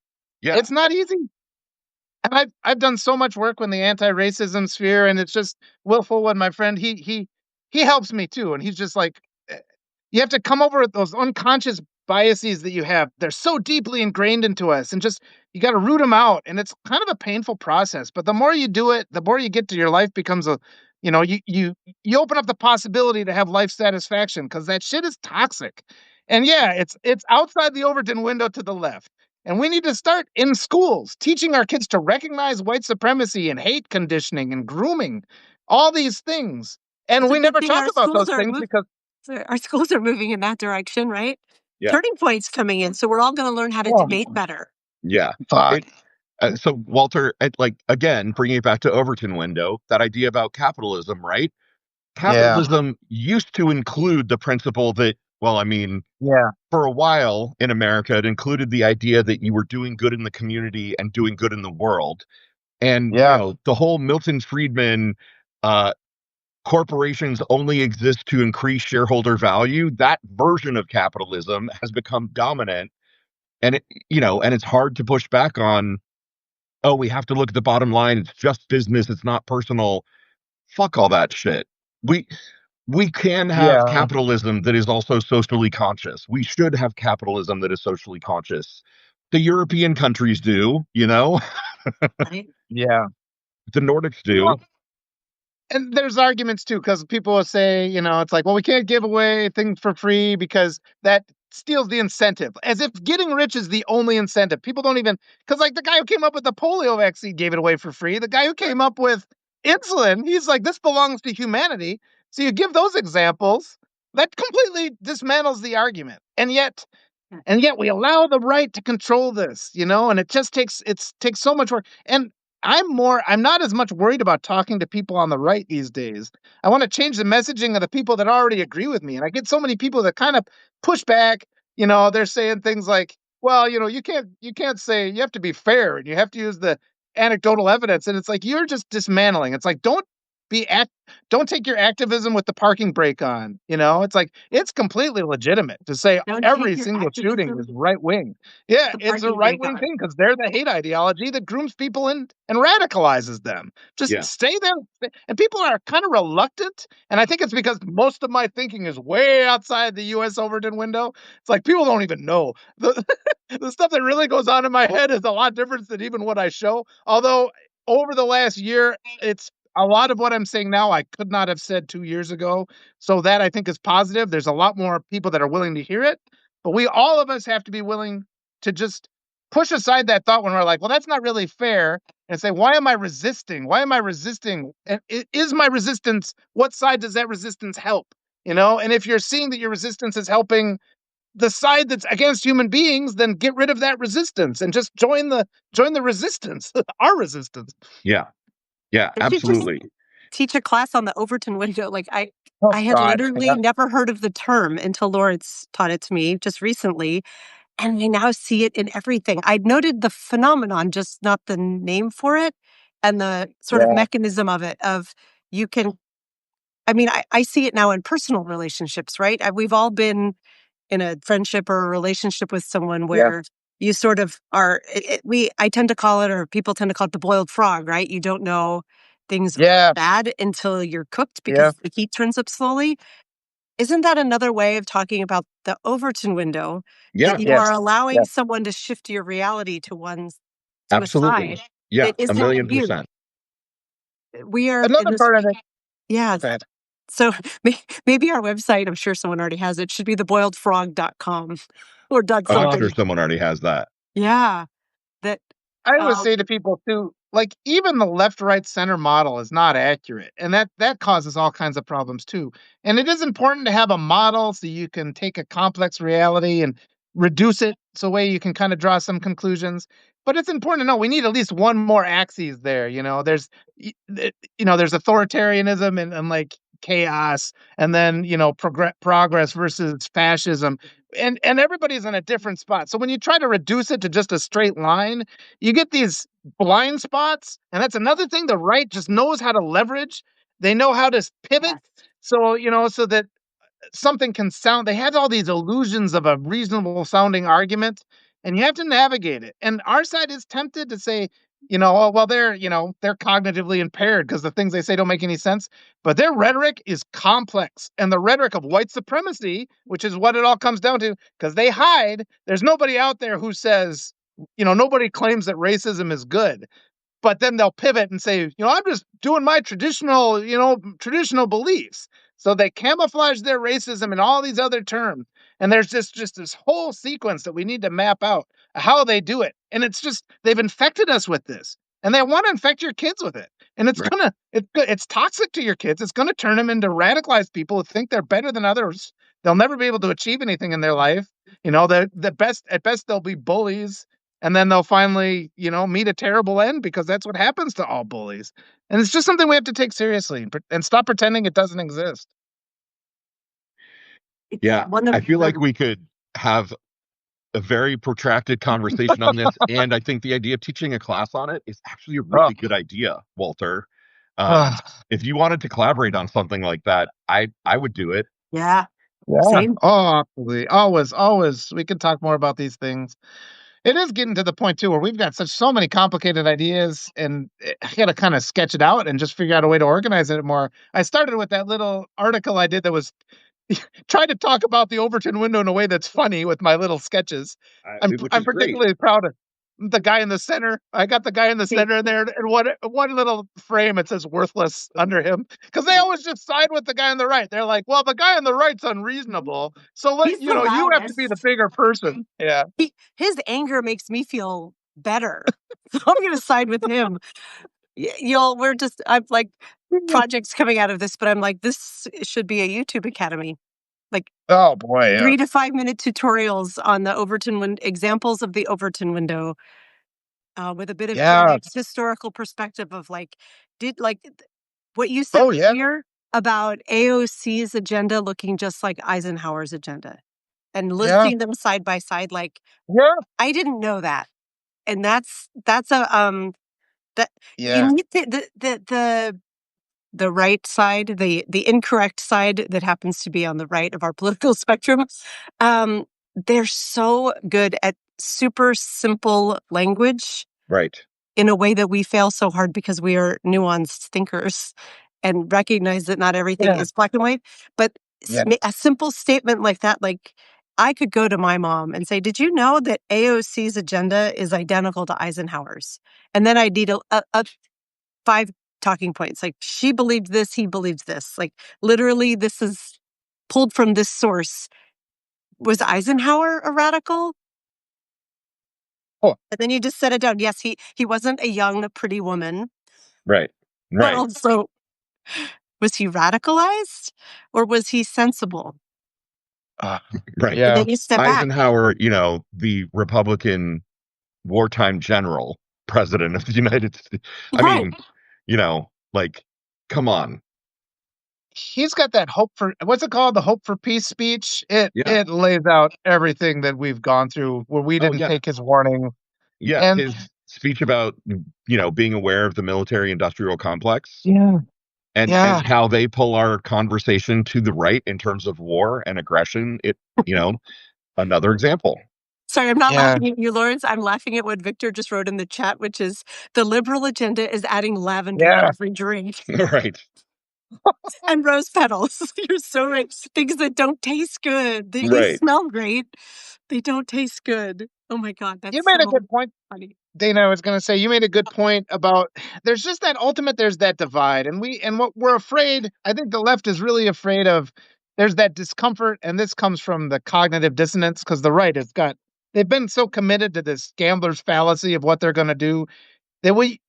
yeah, It's not easy. And I've done so much work in the anti-racism sphere, and it's just Will Fullwood, my friend, he helps me too. And he's just like, you have to come over with those unconscious biases that you have. They're so deeply ingrained into us, and just you got to root them out. And it's kind of a painful process. But the more you do it, the more you get to your life becomes a, you open up the possibility to have life satisfaction because that shit is toxic. And yeah, it's outside the Overton window to the left. And we need to start in schools, teaching our kids to recognize white supremacy and hate conditioning and grooming, all these things. And It's a we good never thing talk our about schools those are things moving. because, Our schools are moving in that direction, right? yeah, Turning points coming in, so we're all going to learn how to oh, debate better. yeah. fuck. It, so Walter, like again, bringing it back to Overton window, that idea about capitalism, right? Yeah. Capitalism used to include the principle that, well, I mean, Yeah. for a while in America, it included the idea that you were doing good in the community and doing good in the world. And, Yeah. the whole Milton Friedman, uh, corporations only exist to increase shareholder value, that version of capitalism has become dominant. And and it's hard to push back on, oh, we have to look at the bottom line. It's just business. It's not personal. Fuck all that shit. We we can have Yeah. capitalism that is also socially conscious. We should have capitalism that is socially conscious. The European countries do, Right? Yeah. the Nordics do. Well, and there's arguments too, because people will say, it's like, well, we can't give away things for free because that steals the incentive, as if getting rich is the only incentive. People don't even, because like the guy who came up with the polio vaccine gave it away for free. The guy who came up with insulin, he's like, this belongs to humanity. So you give those examples, that completely dismantles the argument. And yet we allow the right to control this, and it just takes so much work. And I'm not as much worried about talking to people on the right these days. I want to change the messaging of the people that already agree with me. And I get so many people that kind of push back, they're saying things like, well, you can't say, you have to be fair and you have to use the anecdotal evidence. And it's like, you're just dismantling. It's like, be act don't take your activism with the parking brake on. It's like, it's completely legitimate to say Don't take every your single shooting is activism right wing. Yeah, the it's a parking right brake wing on. thing because they're the hate ideology that grooms people and radicalizes them. Just Yeah. stay there. And people are kind of reluctant. And I think it's because most of my thinking is way outside the US Overton window. It's like people don't even know. The, the stuff that really goes on in my head is a lot different than even what I show. Although over the last year, it's a lot of what I'm saying now I could not have said 2 years ago. So that I think is positive. There's a lot more people that are willing to hear it. But all of us have to be willing to just push aside that thought when we're like, well, that's not really fair. And say, why am I resisting? Why am I resisting? And is my resistance, what side does that resistance help? And if you're seeing that your resistance is helping the side that's against human beings, then get rid of that resistance and just join the resistance, our resistance. Yeah. Yeah, I should just absolutely. teach a class on the Overton window. Like Oh I had God. literally never heard of the term until Lawrence taught it to me just recently. And I now see it in everything. I'd noted the phenomenon, just not the name for it and the sort of Yeah. mechanism of it. Of you can, I mean, I see it now in personal relationships, right? We've all been in a friendship or a relationship with someone Yeah. where you sort of are, I tend to call it, or people tend to call it the boiled frog, right? You don't know things Yeah. bad until you're cooked Yeah. because the heat turns up slowly. Isn't that another way of talking about the Overton window, that Yeah, you Yes. are allowing Yes. someone to shift your reality to a absolutely. side Yeah, that a isn't million you? percent. We are in Another this part of it. yeah, Go ahead. So maybe our website, I'm sure someone already has it, should be theboiledfrog.com or I'm Uh, .something. sure someone already has that. Yeah, that, I would um say to people too, like even the left, right, center model is not accurate, and that causes all kinds of problems too. And it is important to have a model so you can take a complex reality and reduce it so way you can kind of draw some conclusions. But it's important to know we need at least one more axis there. There's authoritarianism and like chaos, and then progress versus fascism, and everybody's in a different spot. So when you try to reduce it to just a straight line, you get these blind spots, and that's another thing the right just knows how to leverage. They know how to pivot, yes. so that something can sound. They had all these illusions of a reasonable sounding argument, and you have to navigate it. And our side is tempted to say, oh, well, they're cognitively impaired because the things they say don't make any sense. But their rhetoric is complex, and the rhetoric of white supremacy, which is what it all comes down to, because they hide. There's nobody out there who says, nobody claims that racism is good, but then they'll pivot and say, I'm just doing my traditional beliefs. So they camouflage their racism in all these other terms. And there's just this whole sequence that we need to map out how they do it. And it's just they've infected us with this. And they want to infect your kids with it. And Right. it's toxic to your kids. It's gonna turn them into radicalized people who think they're better than others. They'll never be able to achieve anything in their life. The best at best they'll be bullies, and then they'll finally, meet a terrible end because that's what happens to all bullies. And it's just something we have to take seriously and stop pretending it doesn't exist. It's Yeah. one I of feel like the we could have a very protracted conversation on this. And I think the idea of teaching a class on it is actually a Oh, really good idea, Walter. Um, ah, if you wanted to collaborate on something like that, I would do it. yeah, yeah. same. Oh, absolutely. Always, always. We can talk more about these things. It is getting to the point too where we've got so many complicated ideas, and I got to kind of sketch it out and just figure out a way to organize it more. I started with that little article I did that was try to talk about the Overton window in a way that's funny with my little sketches. Which I'm is great. particularly proud of the guy in the center. I got the guy in the Hey, center there, and one little frame it says "worthless" under him because they always just side with the guy on the right. They're like, "Well, the guy on the right's unreasonable, so he's the you have to be the loudest. bigger person." Yeah. His anger makes me feel better. So I'm gonna side with him. Y'all, I'm like projects coming out of this, but I'm like, this should be a YouTube academy. Like Oh boy, yeah, 3 to 5 minute tutorials on the examples of the Overton window, with a bit of Gen yeah, X historical perspective of like, what you said oh yeah, earlier about AOC's agenda looking just like Eisenhower's agenda and yeah, listing them side by side. Like, yeah, I didn't know that. And that's a, that you yeah, need the right side, the incorrect side that happens to be on the right of our political spectrum. Um, they're so good at super simple language Right. in a way that we fail so hard because we are nuanced thinkers and recognize that not everything yeah, is black and white. But yeah, a simple statement like that, like I could go to my mom and say, "Did you know that AOC's agenda is identical to Eisenhower's?" And then I need a 5 talking points. Like she believed this, he believes this. Like literally, this is pulled from this source. Was Eisenhower a radical? oh, And then you just set it down. Yes, he wasn't a young, pretty woman, Right. but Right. also was he radicalized or was he sensible? ah, Right. And yeah, then you step back. Eisenhower, the Republican wartime general president of the United States. I Right. mean, like, come on. he's got that hope for what's it called? The hope for peace speech. It Yeah. it lays out everything that we've gone through where we Oh, didn't yeah. take his warning. Yeah. And His speech about, being aware of the military industrial complex yeah, and yeah, how they pull our conversation to the right in terms of war and aggression. You know, another example. Sorry, I'm not yeah, laughing at you, Lawrence. I'm laughing at what Victor just wrote in the chat, which is the liberal agenda is adding lavender to yeah, every drink Right. and rose petals. You're so right. Things that don't taste good. They Right. smell great. They don't taste good. Oh my God, you that's made a so good point. funny. Dana, I was going to say you made a good point about there's just that ultimate there's that divide and what we're afraid, I think the left is really afraid of there's that discomfort, and this comes from the cognitive dissonance because the right has got they've been so committed to this gambler's fallacy of what they're going to do that we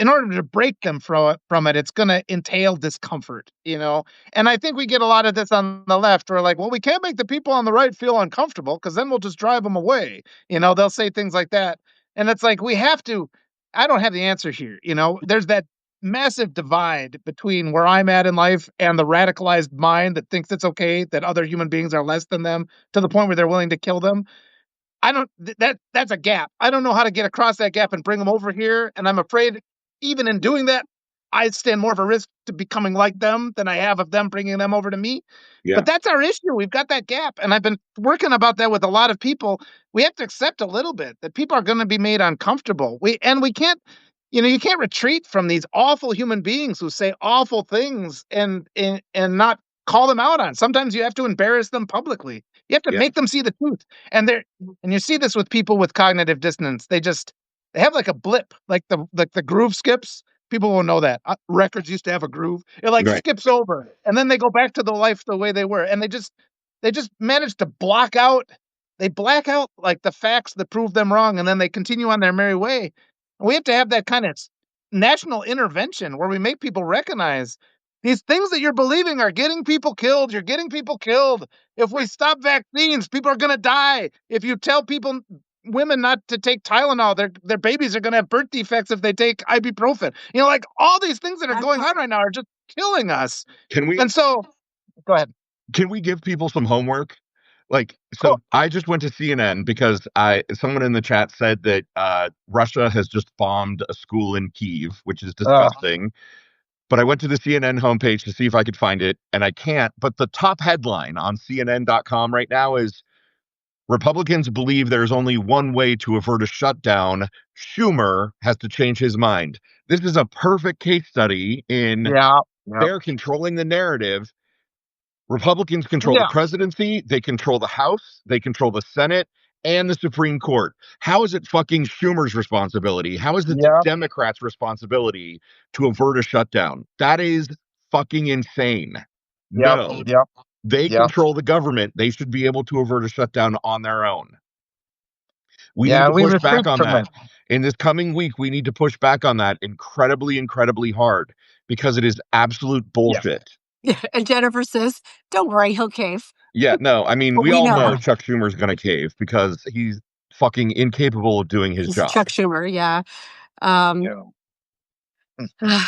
in order to break them from it, it's gonna entail discomfort, you know? And I think we get a lot of this on the left. We're like, well, we can't make the people on the right feel uncomfortable because then we'll just drive them away. They'll say things like that. And it's like we have to. I don't have the answer here. There's that massive divide between where I'm at in life and the radicalized mind that thinks it's okay that other human beings are less than them to the point where they're willing to kill them. I don't that's a gap. I don't know how to get across that gap and bring them over here, and I'm afraid even in doing that, I stand more of a risk to becoming like them than I have of them bringing them over to me. Yeah. But that's our issue. We've got that gap, and I've been working about that with a lot of people. We have to accept a little bit that people are going to be made uncomfortable. We can't, you can't retreat from these awful human beings who say awful things and not call them out on. Sometimes you have to embarrass them publicly. You have to Yeah. make them see the truth. And you see this with people with cognitive dissonance. They have like a blip, like the groove skips. People will know that records used to have a groove. It like Right. skips over, and then they go back to the life the way they were, and they just manage to block out. They black out like the facts that prove them wrong, and then they continue on their merry way. And we have to have that kind of national intervention where we make people recognize these things that you're believing are getting people killed. You're getting people killed. If we stop vaccines, people are going to die. If you tell women not to take Tylenol, their babies are going to have birth defects if they take ibuprofen. Like all these things that are going on right now are just killing us. Can we And so, go ahead. can we give people some homework? Like, Oh, so I just went to CNN because someone in the chat said that Russia has just bombed a school in Kyiv, which is uh, disgusting. But I went to the CNN homepage to see if I could find it, and I can't. But the top headline on CNN.com right now is Republicans believe there's only one way to avert a shutdown. Schumer has to change his mind. This is a perfect case study in yeah, yeah, they're controlling the narrative. Republicans control the yeah, presidency, they control the House, they control the Senate, and the Supreme Court. How is it fucking Schumer's responsibility? How is it the yeah, Democrats' responsibility to avert a shutdown? That is fucking insane. yeah, No, yeah, they yeah, control the government. They should be able to avert a shutdown on their own. We need yeah. to And we push back retreat on from that. it. In this coming week, we need to push back on that incredibly, incredibly hard because it is absolute Yes. bullshit. Yeah, and Jennifer says, "Don't worry, he'll cave." Yeah, no, I mean, But we we all know know Chuck Schumer's going to cave because he's fucking incapable of doing his he's Chuck job. Schumer. Yeah. Um, Yeah.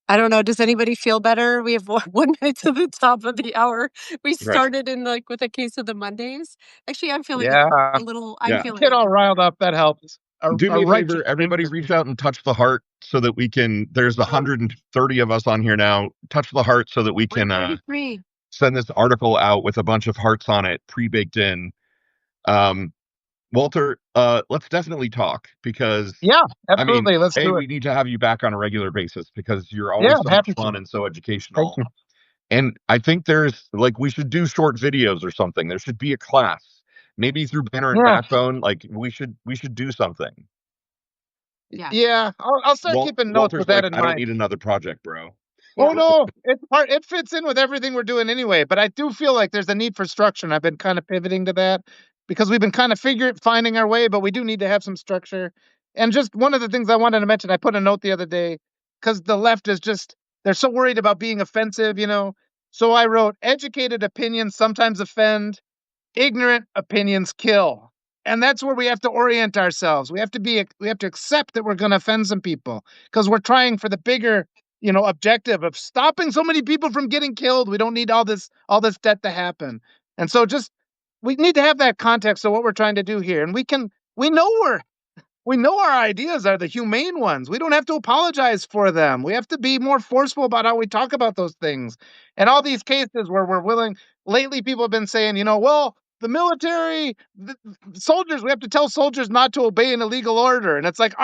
I don't know. Does anybody feel better? We have 1 minute to the top of the hour. We Right. started in with a case of the Mondays. Actually, I'm feeling Yeah. a little. I'm Yeah. feeling Get all riled up. That helps. Do A me a righteous favor, everybody anger. reach out and touch the heart so that we can, there's 130 of us on here now. Touch the heart so that we can 133. send this article out with a bunch of hearts on it, pre-baked in. Um, Walter, let's definitely talk because Yeah, I mean, absolutely. Let's A, do it. we need to have you back on a regular basis because you're Yeah, always I'm so much happy to. fun and so Thank educational. you. And I think there's like we should do short videos or something. There should be a class, maybe through Banner and Yeah. Backbone. Like we should do something. Yeah. Yeah. I'll start keeping notes with Walter's that like, in I don't mind. need another project, bro. Oh Yeah. no, it fits in with everything we're doing anyway. But I do feel like there's a need for structure, and I've been kind of pivoting to that because we've been kind of finding our way, but we do need to have some structure. And just one of the things I wanted to mention, I put a note the other day because the left is just they're so worried about being offensive. So I wrote, educated opinions sometimes offend, ignorant opinions kill. And that's where we have to orient ourselves. We have to accept that we're going to offend some people because we're trying for the bigger, objective of stopping so many people from getting killed. We don't need all this debt to happen. And so just we need to have that context of what we're trying to do here. And we know we know our ideas are the humane ones. We don't have to apologize for them. We have to be more forceful about how we talk about those things. And all these cases where we're willing, lately people have been saying, well, the military, soldiers, we have to tell soldiers not to obey an illegal order. And it's like,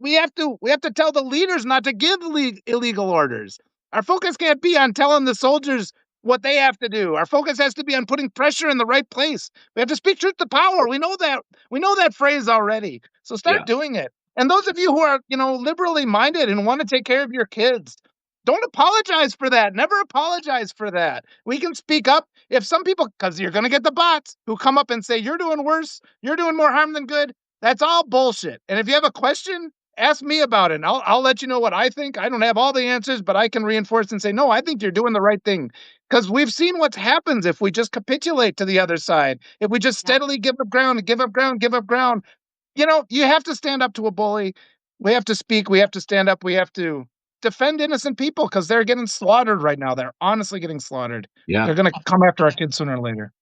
we have to tell the leaders not to give illegal orders. Our focus can't be on telling the soldiers what they have to do. Our focus has to be on putting pressure in the right place. We have to speak truth to power. We know that phrase already. So start doing it. And those of you who are, liberally minded and want to take care of your kids, don't apologize for that. Never apologize for that. We can speak up if some people, because you're going to get the bots who come up and say, you're doing worse, you're doing more harm than good. That's all bullshit. And if you have a question, ask me about it. And I'll let you know what I think. I don't have all the answers, but I can reinforce and say, no, I think you're doing the right thing. Because we've seen what happens if we just capitulate to the other side. If we just steadily give up ground, give up ground, give up ground. You have to stand up to a bully. We have to speak. We have to stand up. We have to defend innocent people because they're getting slaughtered right now. They're honestly getting slaughtered. Yeah. They're going to come after our kids sooner or later.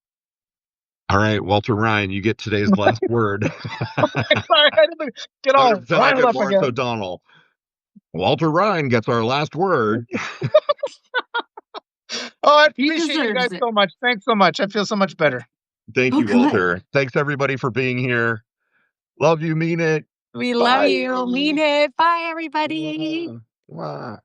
All right, Walter Rhein, you get today's last word. Sorry, I didn't get all riled up Lawrence again. O'Donnell. Walter Rhein gets our last word. Oh, I appreciate you guys so much. Thanks so much. I feel so much better. Thank you, Walter. Thanks, everybody, for being here. Love you, mean it. We love you. Mean it. Bye, everybody. Wow.